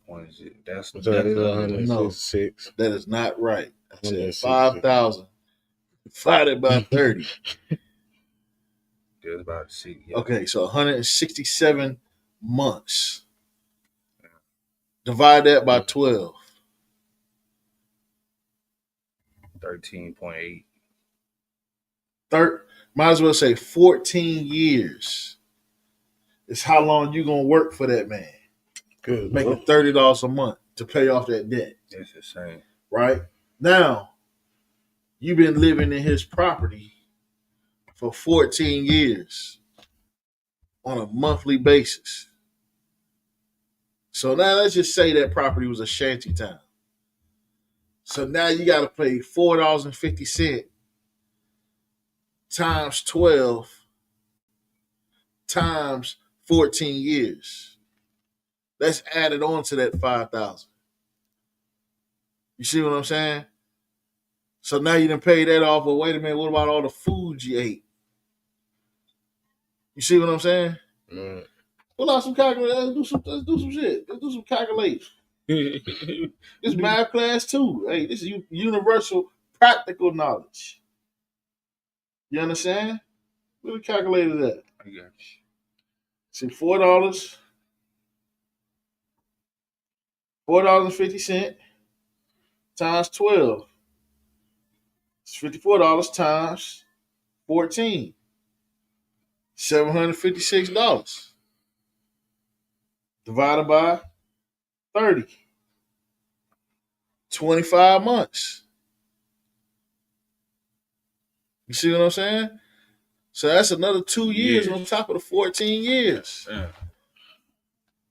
What is it? That's 166. That is not right. I said 5,000 divided by 30. That's about 6. Yeah. Okay, so 167 months. Divide that by 12. 13.8. Might as well say 14 years is how long you gonna work for that man. Good. Making $30 a month to pay off that debt. That's insane. Right? Now, you've been living in his property for 14 years on a monthly basis. So now let's just say that property was a shanty town. So now you got to pay $4.50 times 12 times 14 years. That's added on to that 5,000. You see what I'm saying? So now you done pay that off, but wait a minute, what about all the food you ate? You see what I'm saying? Pull out some calculators. Let's do some shit. Let's do some calculations. This math class too. Hey, this is universal practical knowledge. You understand? Where the calculator at? I got you. See, $4.50 times 12. It's $54 times 14. $756. Divided by 30. 25 months. You see what I'm saying? So that's another 2 years on top of the 14 years. Yeah.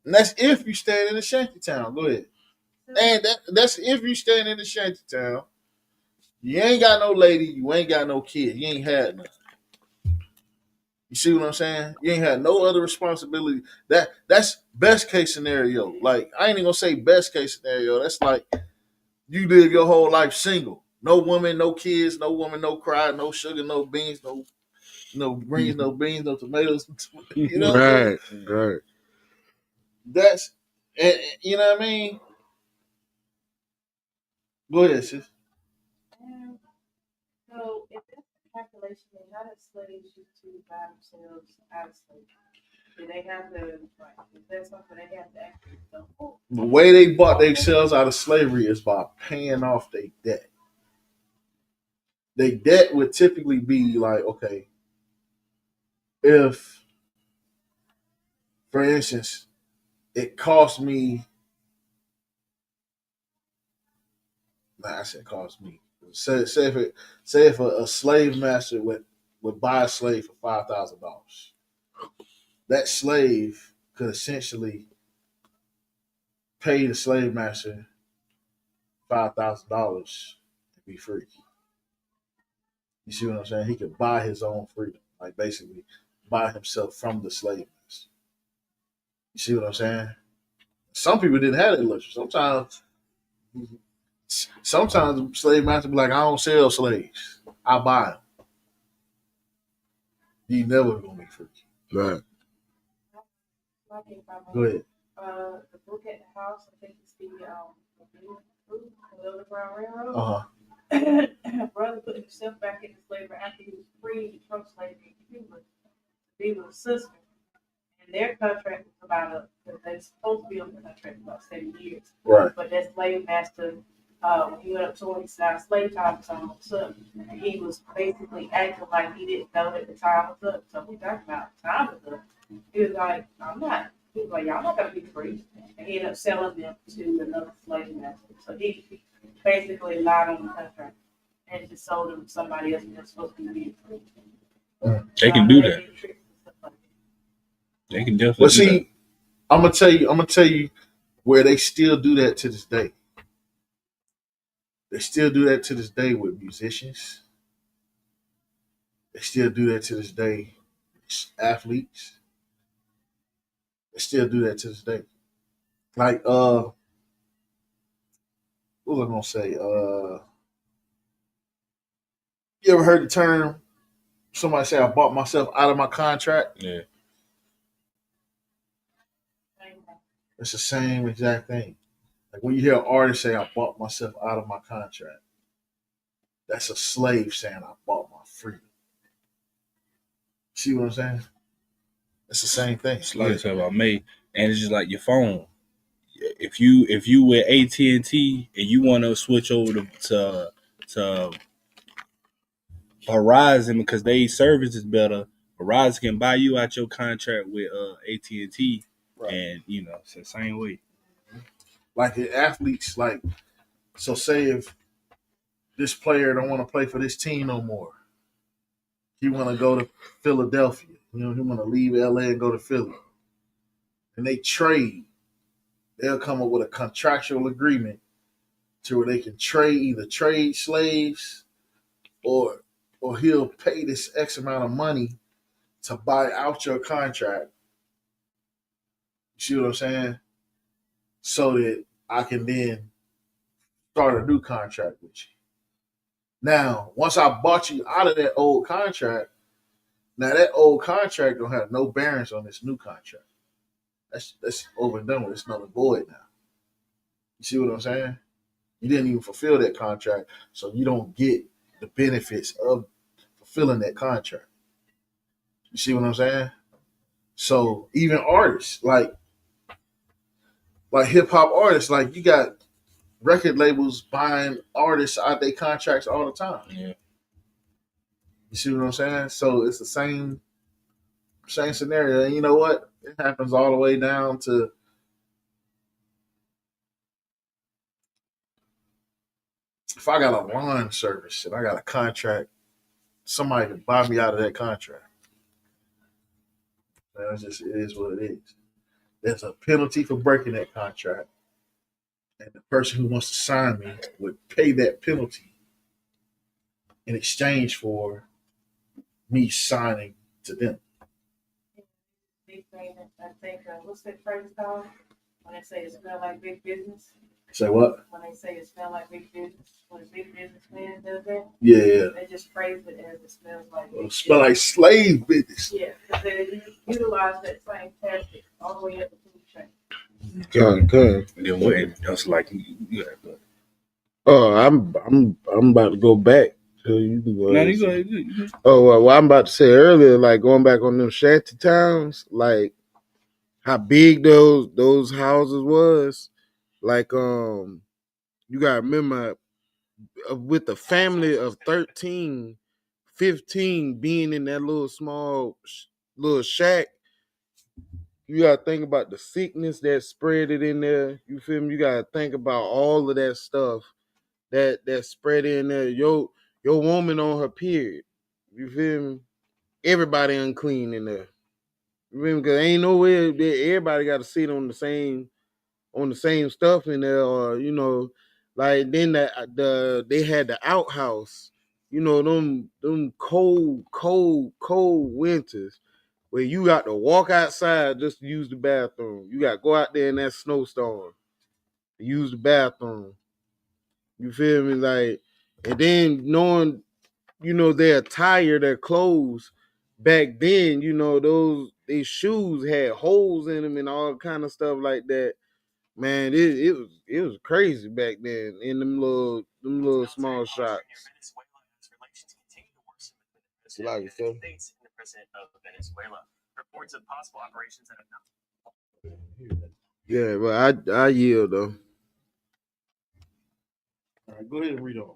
And that's if you staying in the shanty town. Go ahead. And that's if you staying in the shanty town. You ain't got no lady. You ain't got no kid. You ain't had nothing. You see what I'm saying? You ain't had no other responsibility. That's best case scenario. Like, I ain't even gonna say best case scenario. That's like you live your whole life single. No woman, no kids, no woman, no cry, no sugar, no beans, no greens, no beans, no tomatoes. You know, right. That's, you know what I mean. Go ahead, sis. So if that's the calculation, then how did slaves used to buy themselves out of slavery? Do they have to, is that something they have to actually do? The way they bought themselves out of slavery is by paying off their debt. Their debt would typically be like, okay, if, for instance, it cost me, I said cost me. Say if a slave master would buy a slave for $5,000, that slave could essentially pay the slave master $5,000 and be free. You see what I'm saying? He could buy his own freedom, like basically buy himself from the slave master. You see what I'm saying? Some people didn't have that luxury. Sometimes Sometimes the slave master be like, I don't sell slaves. I buy them. You never gonna be free. Right. Go ahead. The book at the house, I think it's the Underground Railroad. Brother put himself back into slavery after he was freed from slavery. He was with a sister, and their contract was about they're supposed to be on the contract about 7 years. Right. But that slave master, when he went up to him, he said, slave time was almost up. And he was basically acting like he didn't know that the time was up. So we talking about time is up. He was like, I'm not. He was like, y'all not gonna be free. And he ended up selling them to another slave master. So he basically lied on the contract and just sold them to somebody else that's supposed to be free. They can do that. They can definitely. Well, see, I'm gonna tell you where they still do that to this day. They still do that to this day with musicians. They still do that to this day with athletes. They still do that to this day. Like, what was I gonna say? You ever heard the term? Somebody say I bought myself out of my contract. Yeah. It's the same exact thing. Like when you hear an artist say I bought myself out of my contract, that's a slave saying I bought my freedom. See what I'm saying? It's the same thing. It's like talking about me, and it's just like your phone. If you with AT&T and you want to switch over to Verizon because they service is better, Verizon can buy you out your contract with AT&T, right. And it's the same way. Like the athletes, like so say if this player don't want to play for this team no more, he want to go to Philadelphia. He want to leave LA and go to Philly, and they trade. They'll come up with a contractual agreement to where they can either trade slaves or he'll pay this X amount of money to buy out your contract. You see what I'm saying? So that I can then start a new contract with you. Now, once I bought you out of that old contract, now that old contract don't have no bearings on this new contract. That's over and done with. It's null and void now. You see what I'm saying? You didn't even fulfill that contract, so you don't get the benefits of fulfilling that contract. You see what I'm saying? So even artists, like hip hop artists, like you got record labels buying artists out their contracts all the time. Yeah. You see what I'm saying? So it's the same scenario. And you know what? It happens all the way down to if I got a lawn service and I got a contract, somebody can buy me out of that contract. It is what it is. There's a penalty for breaking that contract. And the person who wants to sign me would pay that penalty in exchange for me signing to them. Big thing, I think, what's that phrase called? When they say it smells like big business. Say what? When they say it smells like big business, when a big businessman does that. Yeah. They just phrase it as it smells like. It smell like slave business. Yeah, because they utilize that same tactic all the way up the food chain. Good. Then that's like Oh, I'm about to go back. So you can go ahead. Oh well, I'm about to say earlier, like going back on them shanty towns, like how big those houses was. Like you gotta remember with a family of 13, 15 being in that little small little shack. You gotta think about the sickness that spread it in there. You feel me? You gotta think about all of that stuff that spread in there. Your woman on her period. You feel me? Everybody unclean in there. You feel me? Because ain't no way everybody got to sit on the same stuff in there, or like then they had the outhouse. Them cold winters where you got to walk outside just to use the bathroom. You got to go out there in that snowstorm to use the bathroom. You feel me? Like, and then knowing, their attire, their clothes back then, these shoes had holes in them and all kind of stuff like that. Man, it was crazy back then in them little small shops. Like yourself. Yeah, but I yield though. All right, go ahead and read on.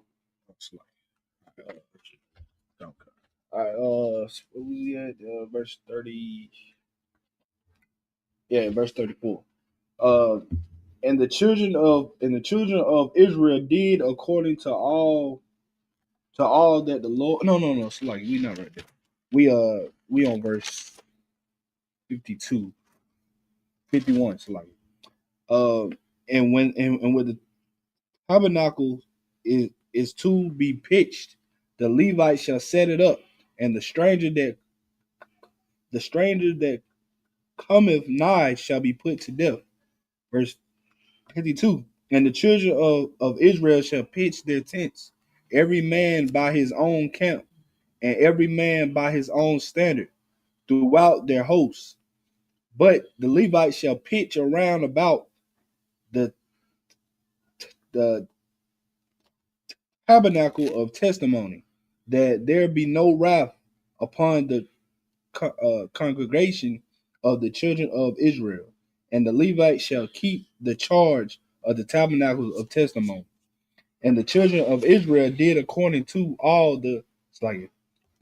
All right, what we at? Verse 30. Yeah, verse 34. And the children of Israel did according to all that the Lord. No, it's like we not right there. We on verse 52, 51. So like, and when and with the tabernacle is to be pitched, the Levites shall set it up, and the stranger that cometh nigh shall be put to death. Verse 52. And the children of Israel shall pitch their tents, every man by his own camp, and every man by his own standard, throughout their hosts. But the Levites shall pitch around about the tabernacle of testimony, that there be no wrath upon the congregation of the children of Israel. And the Levites shall keep the charge of the tabernacle of testimony. And the children of Israel did according to all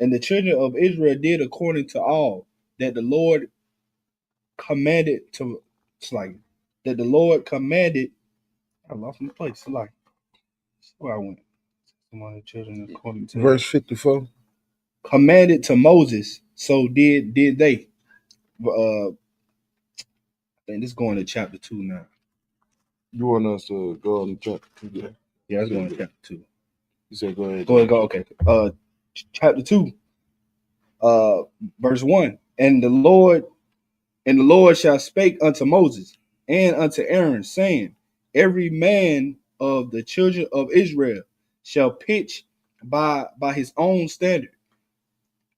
and the children of Israel did according to all that the Lord commanded to that the Lord commanded. I lost my place. Where I went. Among the children according to Verse 54. Commanded to Moses, so did they. I think this is going to chapter 2 now. You want us to go on chapter 2? Yeah, it's going to chapter 2. You said go ahead. Go. Okay. Chapter 2, verse 1. And the Lord shall spake unto Moses and unto Aaron, saying, every man of the children of Israel shall pitch by his own standard,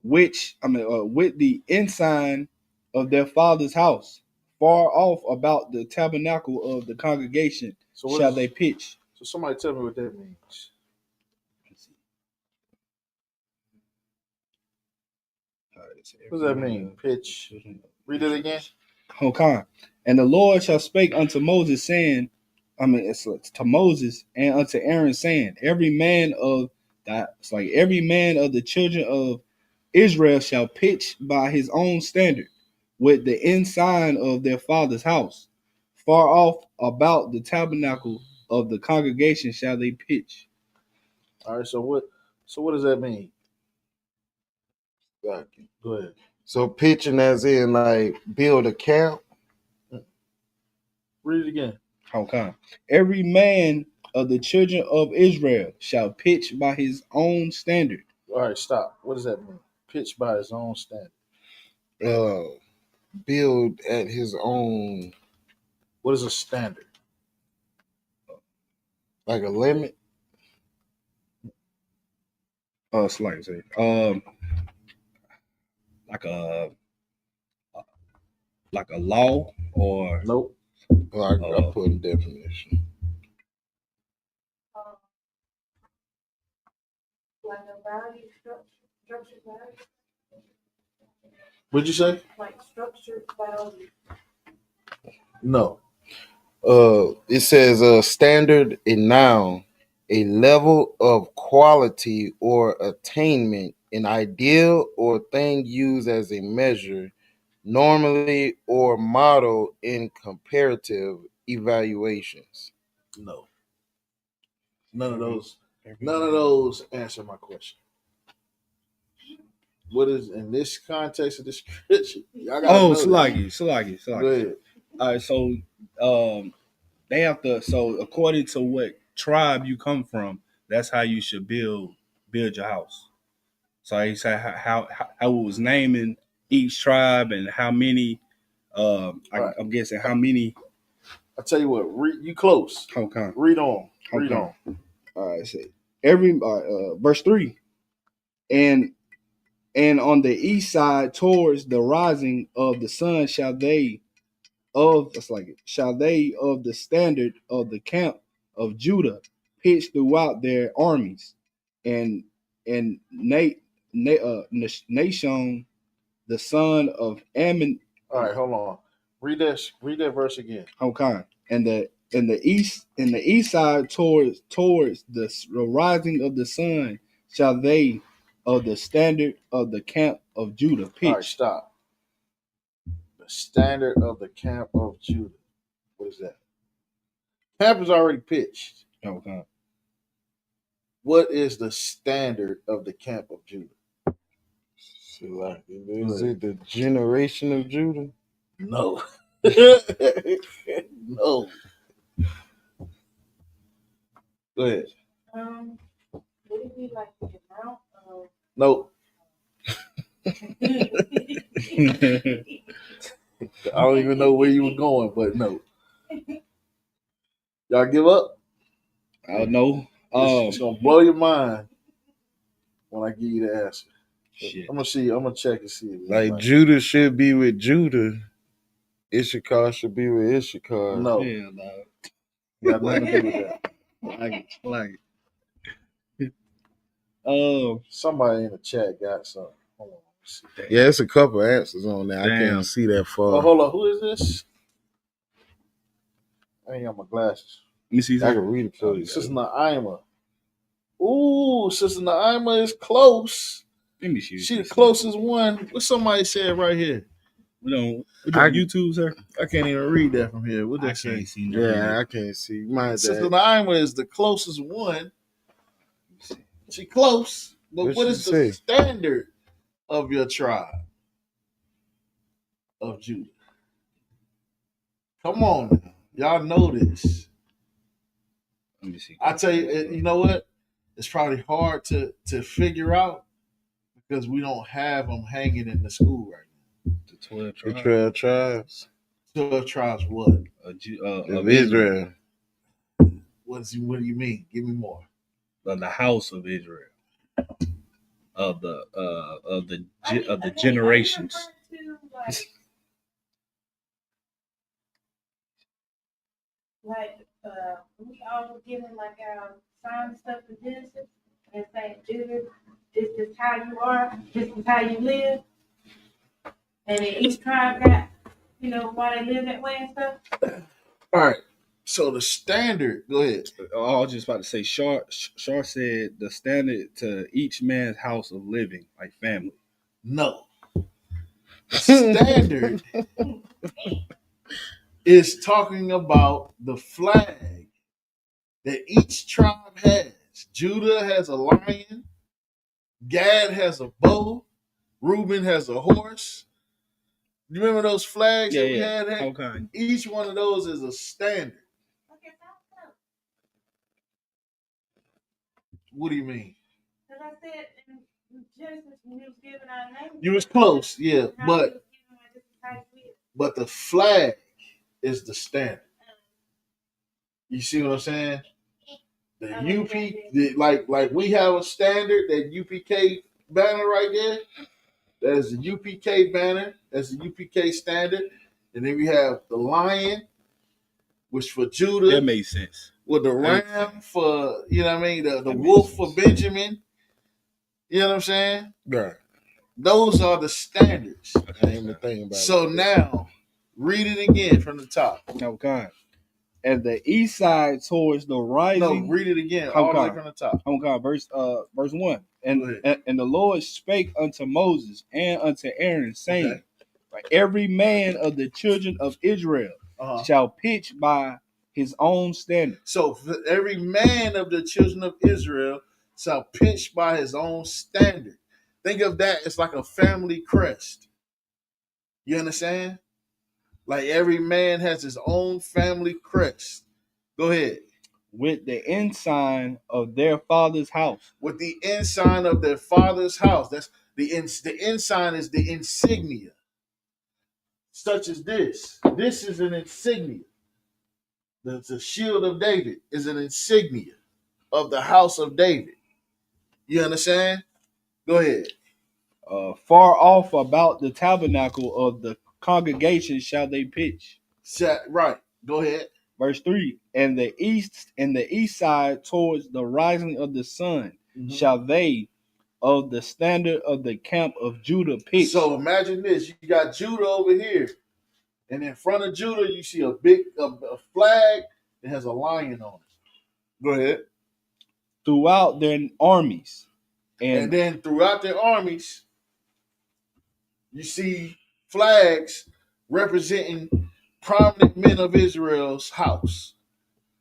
with the ensign of their father's house, far off about the tabernacle of the congregation shall they pitch. So somebody tell me what that means. What does that mean? Pitch. Read it again. Okay. And the Lord shall spake unto Moses, saying, it's to Moses and unto Aaron, saying, every man of the children of Israel shall pitch by his own standard, with the ensign of their father's house, far off about the tabernacle of the congregation shall they pitch. All right. So what does that mean? Go ahead. So pitching as in like build a camp. Read it again. Okay. Every man of the children of Israel shall pitch by his own standard. All right, stop. What does that mean? Pitch by his own standard. Build at his own. What is a standard? Like a limit? It's like like a law or nope. Well, I put a definition. Like a value structured value. What'd you say? Like structured value. No. It says a standard, a noun, a level of quality or attainment, an ideal or thing used as a measure, normally or model in comparative evaluations. No. None of those answer my question. What is in this context of the scripture? Salagi. Go ahead. All right, so they have to. So according to what tribe you come from, that's how you should build your house. So he said how it was naming each tribe and how many. I'm guessing how many. I tell you what, you close. Okay. Read on. All right, say every verse 3, and on the east side towards the rising of the sun shall they of the standard of the camp of Judah pitch throughout their armies, and Nashon the son of Ammon. All right, hold on. Read that verse again. Okay, and the east side towards the rising of the sun shall they of the standard of the camp of Judah pitch. All right, stop. The standard of the camp of Judah. What is that? Camp is already pitched. Okay. What is the standard of the camp of Judah? Is it the generation of Judah? No. No. Go ahead. Would it be like the amount of? Nope. I don't even know where you were going, but no. Y'all give up? I don't know. It's gonna blow your mind when I give you the answer. Shit. I'm gonna check and see. Like Judah should be with Judah. Issachar should be with Issachar. No. Yeah, no. Got nothing to do with that. Like Somebody in the chat got something. Hold on. Let's see. Yeah, it's a couple answers on there. I Damn. can't see that far. Oh, hold on. Who is this? I ain't got my glasses. Let me see. I can read it for you. Sister Naima. Ooh, Sister Naima is close. Let me see. She the closest one. What somebody said right here? We don't YouTube, sir. I can't even read that from here. What they say? Yeah, I can't see. My Sister dad. Naima is the closest one. She close, but What'd what she is the say? standard of your tribe of Judah? Come on now. Y'all know this. Let me see. I tell you, you know what? It's probably hard to figure out because we don't have them hanging in the school right now. The 12 The tribes. 12 tribes 12 tribes what? of Israel. What do you mean? Give me more. Of the house of Israel. Of the generations. Like we all given like our sign stuff to Genesis and saying, Judah, this is how you are, this is how you live. And then each tribe got, why they live that way and stuff. All right. So the standard, go ahead. I was just about to say, Shar said the standard to each man's house of living, like family. No. The standard is talking about the flag that each tribe has. Judah has a lion. Gad has a bow. Reuben has a horse. You remember those flags that we had? Okay. Each one of those is a standard. What do you mean? Because I said in Genesis when you was giving our name. You was close, yeah, but the flag is the standard. You see what I'm saying? The like we have a standard, that UPK banner right there. That is the UPK banner. That's the UPK standard. And then we have the lion, which for Judah. That makes sense. With the ram for, the wolf for Benjamin. You know what I'm saying? Right. Those are the standards. I ain't even thinking about it. So now, read it again from the top. Okay. And the east side towards the rising. No, read it again. All the way from the top. Okay, verse 1. And the Lord spake unto Moses and unto Aaron, saying, every man of the children of Israel shall pitch by his own standard. So every man of the children of Israel shall pitch by his own standard. Think of that as like a family crest. You understand? Like every man has his own family crest. Go ahead. With the ensign of their father's house. With the ensign of their father's house. That's the ensign is the insignia. Such as this. This is an insignia. The shield of David is an insignia. of the house of David. You understand? Go ahead. Far off about the tabernacle of the congregation shall they pitch. Right. Go ahead. Verse 3, and the east side towards the rising of the sun shall they of the standard of the camp of Judah pitch. So imagine this: you got Judah over here, and in front of Judah, you see a big a flag that has a lion on it. Go ahead. Throughout their armies, and then throughout their armies, you see flags representing prominent men of Israel's house.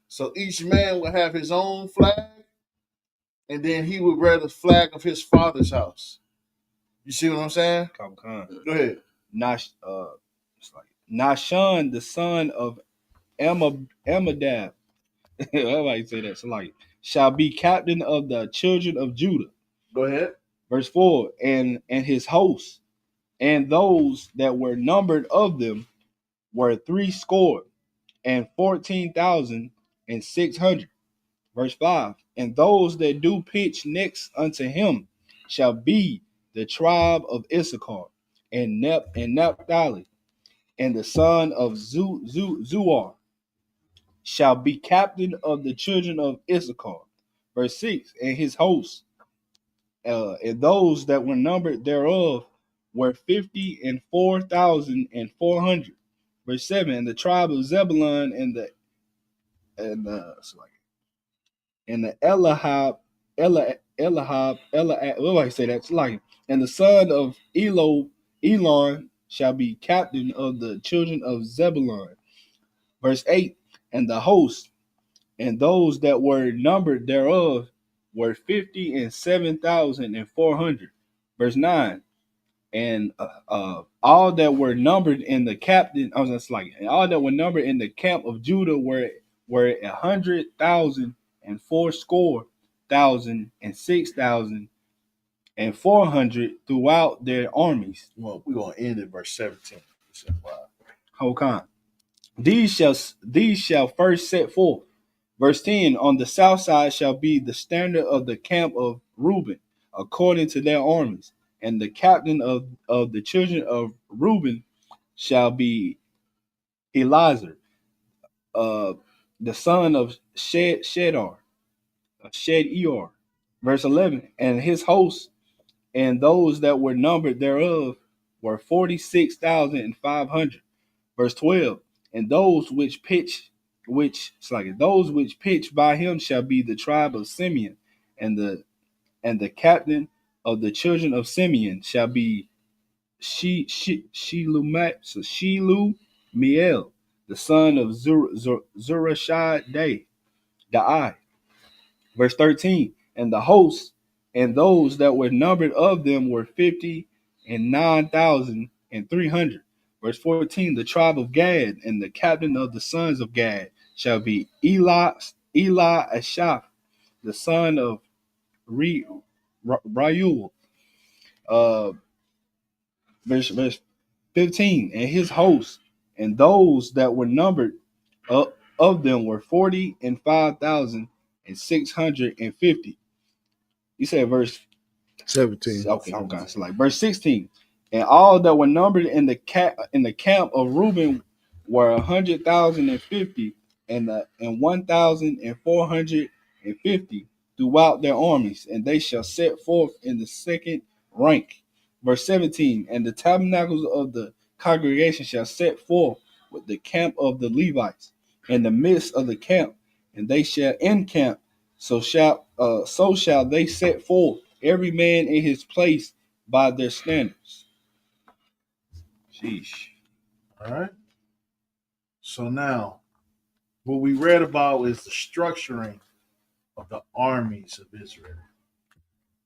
So each man will have his own flag, and then he would wear the flag of his father's house. You see what I'm saying? Go ahead. Nahshon, the son of Amminadab, everybody say that. So like, shall be captain of the children of Judah. Go ahead. Verse 4, and his hosts, and those that were numbered of them were 314,600. Verse 5, and those that do pitch next unto him shall be the tribe of Isupk and Naphtali, and the son of Zuar shall be captain of the children of Issachar. Verse 6, and his hosts, and those that were numbered thereof were 54,400. Verse 7, and the tribe of Zebulun and the Elahab, what do I say that? It's like, and the son of Elon shall be captain of the children of Zebulun. Verse 8, and the host, and those that were numbered thereof were 57,400. Verse 9, and all that were numbered in the captain, I was just like, and all that were numbered in the camp of Judah were 100,000 and 400,000 and 6,400 throughout their armies. Well, we're gonna end at verse 17. Hold on. These shall first set forth. Verse 10, on the south side shall be the standard of the camp of Reuben, according to their armies. And the captain of the children of Reuben shall be Eliezer, the son of Shedar. Verse 11, and his hosts and those that were numbered thereof were 46,500. Verse 12, and those which pitch by him shall be the tribe of Simeon, and the captain of the children of Simeon shall be Shelumiel, the son of Zurashadai. Verse 13, and the hosts and those that were numbered of them were 59,300. Verse 14, the tribe of Gad, and the captain of the sons of Gad shall be Eli Ashaph, the son of Reuel. Verse 15, and his hosts and those that were numbered of them were 45,650. You said verse 17. Okay. So like verse 16, and all that were numbered in the camp of Reuben were 100,050 and 1,450 throughout their armies, and they shall set forth in the second rank. Verse 17, and the tabernacles of the congregation shall set forth with the camp of the Levites in the midst of the camp, and they shall encamp. So shall they set forth every man in his place by their standards. Sheesh. All right. So now, what we read about is the structuring of the armies of Israel.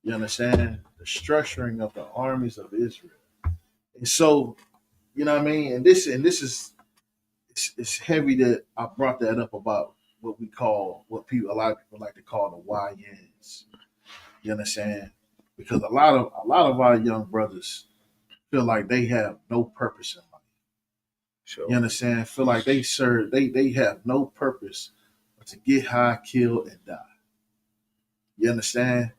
You understand? The structuring of the armies of Israel. And so, you know what I mean? And this is it's heavy that I brought that up about what a lot of people like to call the YNs. You understand? Because a lot of our young brothers feel like they have no purpose in life. Sure. You understand? Feel like they have no purpose but to get high, kill, and die. You understand?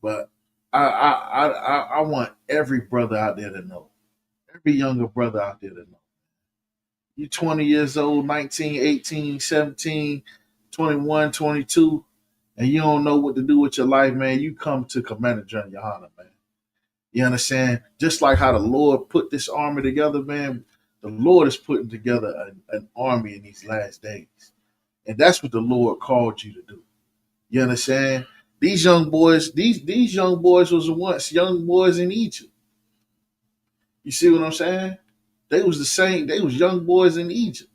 But I want every brother out there to know, every younger brother out there to know. You 20 years old, 19, 18, 17, 21, 22, and you don't know what to do with your life, man, you come to Commander General Yohana, man. You understand? Just like how the Lord put this army together, man, the Lord is putting together an army in these last days. And that's what the Lord called you to do. You understand? These young boys, these young boys was once young boys in Egypt. You see what I'm saying? They was the same, they was young boys in Egypt.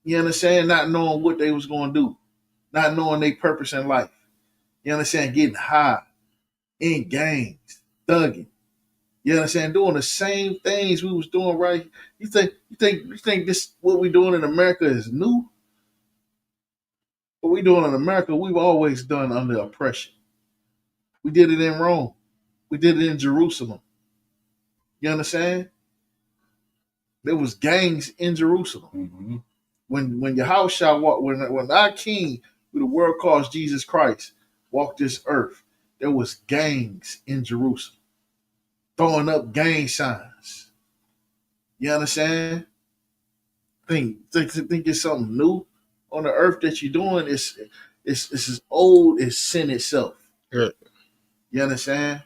You understand? Not knowing what they was going to do. Not knowing their purpose in life. You understand? Getting high, in gangs, thugging. You understand? Doing the same things we was doing right. You think this what we doing in America is new? What we doing in America, we've always done under oppression. We did it in Rome. We did it in Jerusalem. You understand? There was gangs in Jerusalem. Mm-hmm. When Yahushua walked, when our King, who the world calls Jesus Christ, walked this earth, there was gangs in Jerusalem, throwing up gang signs. You understand? Think it's something new on the earth that you're doing. It's as old as sin itself. Yeah. You understand?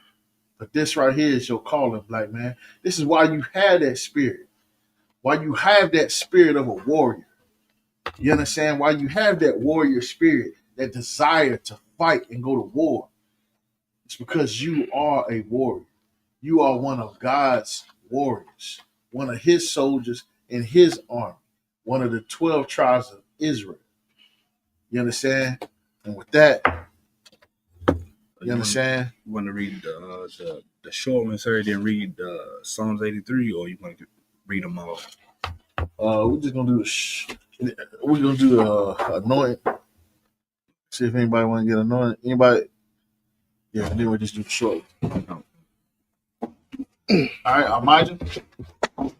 But this right here is your calling, black man. This is why you have that spirit. Why you have that spirit of a warrior. You understand? Why you have that warrior spirit, that desire to fight and go to war. It's because you are a warrior. You are one of God's warriors, one of his soldiers in his army, one of the 12 tribes of Israel. You understand? And with that, you understand? You want to read the short one, sir, then read Psalms 83, or you want to read them all? We're just gonna do we're gonna do anointing. See if anybody want to get anointed. Anybody? Yeah, then we just do the short. All right, Elijah. All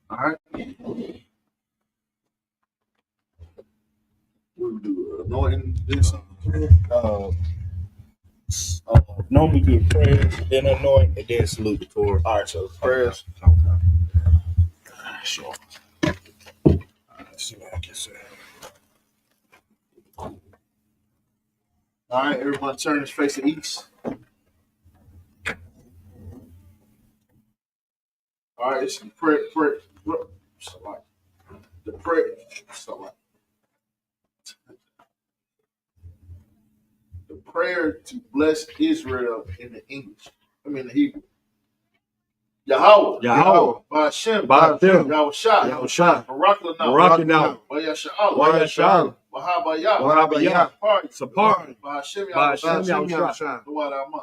right. We'll do anointing. This. Normally do prayers, then anoint, and then salute the Torah. All right, so prayers. Okay. Sure. All right, let's see what I can say. All right, everyone turn his face to east. All right, it's the prayer. The prayer. The prayer to bless Israel in the English. The Hebrew. Yahweh. Ba'ashem. Yahushua. Barakanah. Wayasha'Allah. Wahabayah. Sapar. Ba'ashem Yahushua.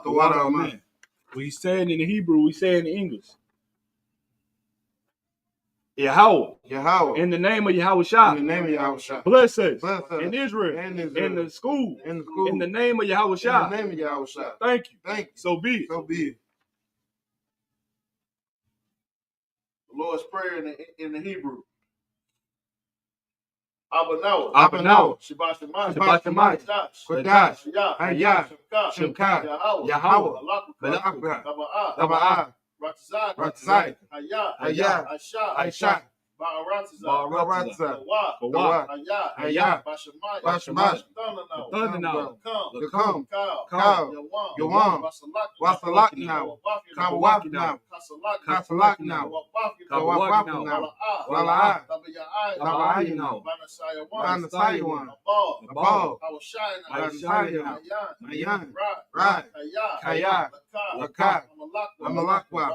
Yahushua. We say it in the Hebrew, we say it in English. Yahweh. In the name of Yahushua. Bless us. In Israel. In the school. In the name of Yahushua. Thank you. So be it. The Lord's Prayer in the Hebrew. Abanawa. Shabbat Shemayim. Kodash. Hayah. Shemka. Yahweh. Yahweh. Taba'ah. Ratzai. Hayah. Aisha. Ba'aratza. Kawah. Hayah. Bashamai. Thundernow. Come. Kal. Yawam. Wasalakna. Kawakna. Kasalakna. Kawakna. Wala'a. Tabayayna. Banasayawan. Abal. Awashayna. Mayan. Rai. Kaya. Laka. Amalakwa.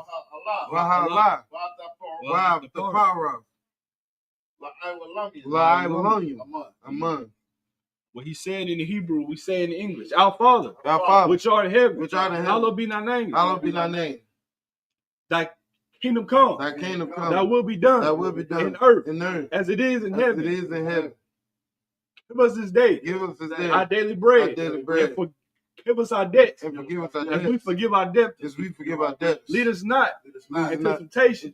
Wahala. Wa'atapara. La'aywalamim. Aman. What he said in the Hebrew, we say in English. Our Father, which art in heaven, hallowed be thy name. Thy kingdom come. Thy will be done. In earth. As it is in heaven. Give us this day. Our daily bread. And forgive us our debts, and forgive us our as we debts, forgive our debtors. as we forgive our debts. Lead us not into temptation,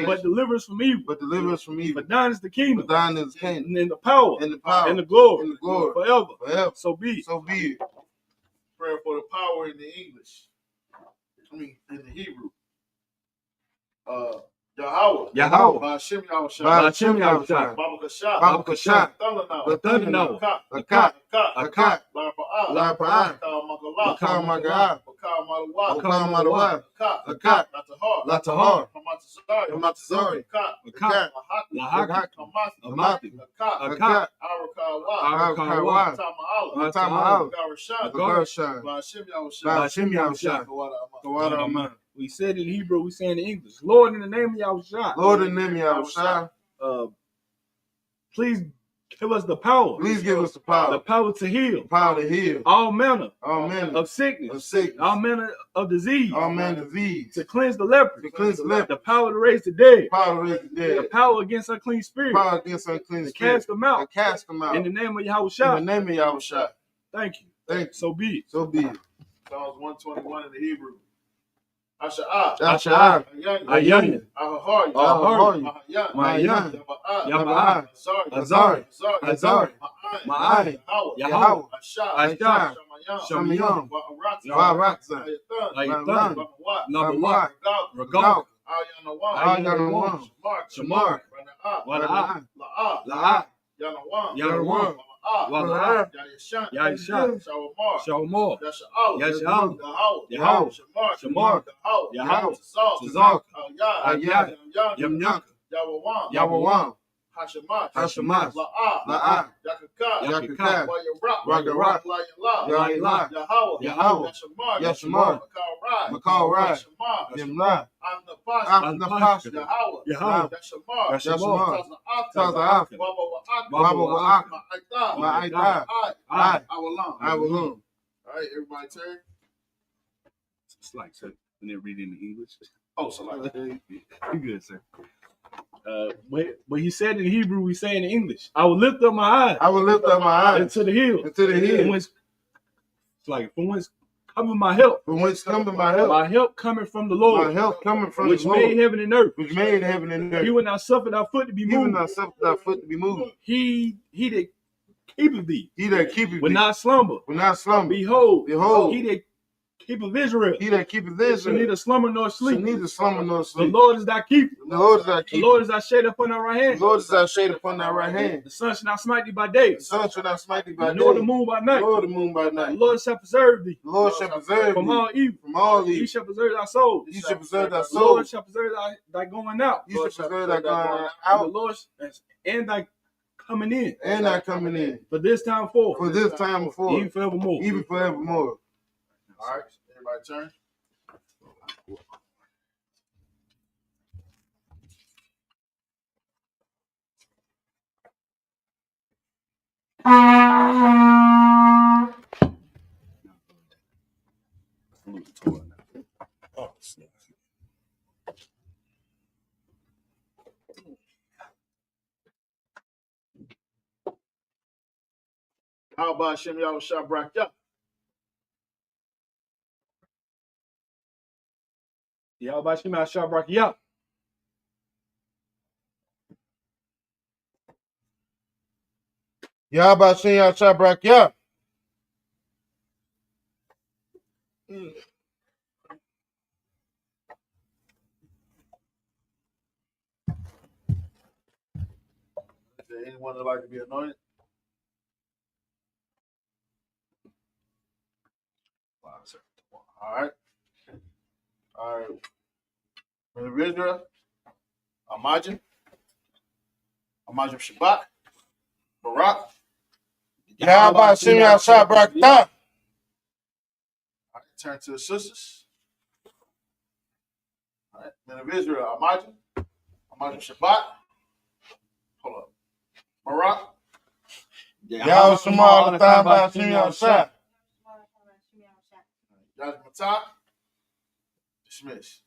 but deliver us from evil. but deliver us from evil. For thine is the kingdom, For thine is the kingdom, and the power, and the power, and the glory, and the glory, forever. forever. So be it. So be it. Prayer for the power in the English. I mean, in the Hebrew. Yahweh. Yahweh. Ba'ashem Yahushua. Ba'ashem Yahushua. Baba Kasha. Baba Kasha. Thunder Thunder now. Akat. Akat. Larpa'ah. Larpa'ah. Makal Makal Maga'ah. Makal Malawa. Makal Malawa. Akat. Akat. Latahar. Latahar. Hamatazari. Hamatazari. Akat. Lahak. Lahak. Amati. Akat. Akat. Arakawa. Arakawa. Tama'ala. Tama'ala. Garashan. Garashan. Ba'ashem Yahushua. Ba'ashem Yahushua. Kawada Aman. We said in Hebrew, we say in English. Lord, in the name of Yahushua. Lord, in the name of Yahushua. Please give us the power. Please give us the The power. power to heal. Power to heal. All manner All manner of sickness. of sickness. All manner of disease. All manner of disease. To cleanse the leper. To cleanse the leper. The power to raise the dead. Power to raise the The dead. power against unclean spirits. Power against unclean To spirits. cast them out. To cast them out. In the name of In the Yahushua. name of Yahushua. Thank you. Thank you. So be it. So be it. Psalms 121 in the Hebrew. Asha'ah. Asha'ah. Ayanya. Ahahari. Ahahari. Mahayan. Mahayan. Yaba'ah. Yaba'ah. Azari. Azari. Azari. Azari. Ma'ayin. Ma'ayin. Yahweh. Yahweh. Ashah. Ashah. Shamayam. Shamayam. Wa'aratza. Wa'aratza. Ayathan. Ayathan. Bamawat. Nabawat. Regal. Regal. Ayanawan. Ayanawan. Shamar. Shamar. Rana'ah. Rana'ah. La'ah. La'ah. Yanawan. Yanawan. Wala'ah. Wala'ah. Yayashan. Yayashan. Shawamar. Shawamor. Yasha'al. Yasha'al. Yahweh. Yahweh. Shamar. Shamar. Yahweh. Yahweh. Tazal. Tazal. Yam. Yam. Yawawam. Yahweh. Hashemash. Hashemash. La'ah. La'ah. Yakakah. Yakakah. Wa'yarak. Wa'yarak. La'yallah. La'yallah. Yahweh. Yahweh. Yashamar. Yashamar. Makal Rai. Makal Rai. Yashamar. Yamlah. Amnapash. Amnapash. Yahweh. Yahweh. Yashamar. Yashamar. Taza'af. Taza'af. Baba Wa'ak. Baba Wa'ak. Ma'aitah. Ma'aitah. I. Awalam. I will All right, everybody turn. It's like, sir, when they're reading in English. Oh, so like You good, sir. But he said in Hebrew, we say in English. I will lift up my eyes I will lift up my eyes into the hill. into the From hill. whence, it's like, from whence coming my help. From whence cometh my help? My help coming from the My Lord, help coming from which the made Lord, heaven and earth. which made heaven and He earth. will not suffer thy foot to be Even moved. thy suffer thy foot to be moved. He that keepeth thee He that keepeth will thee not slumber. will not slumber. Behold, Behold, he that keepeth Israel he that keepeth shall Israel neither slumber nor shall sleep. neither slumber nor The sleep. Lord is thy keeper. The Lord is thy The keeper. Lord is thy shade upon thy right The hand. Lord is thy shade upon thy right hand. The sun shall not smite thee by day, The sun shall not smite thee by nor the day, moon by night. nor the moon by The night. Lord shall preserve thee The Lord shall preserve from thee all evil. from all He evil. shall preserve thy soul. He shall preserve thy The soul. Lord shall preserve thy going out. He shall preserve thy going The out Lord and thy coming in. and thy coming in. For this time forth, For this time before, even forevermore. even forevermore. all right, everybody turn. How about Shem Yahushua Brakya? Yahweh Shem Yahshua Barakiyah. Yahweh Shem Yahshua Barakiyah. Is there anyone that like to be anointed? All right. All right. Men of Israel, Amajim Shabbat, Barak. Yahweh Shem Yahshua Barakiyah. All right, turn to the sisters. All right, men of Israel, Amajim Shabbat. Hold up. Barak. Yahweh Shema all the time by Shem Yahshua. Yaj Matah. Dismiss.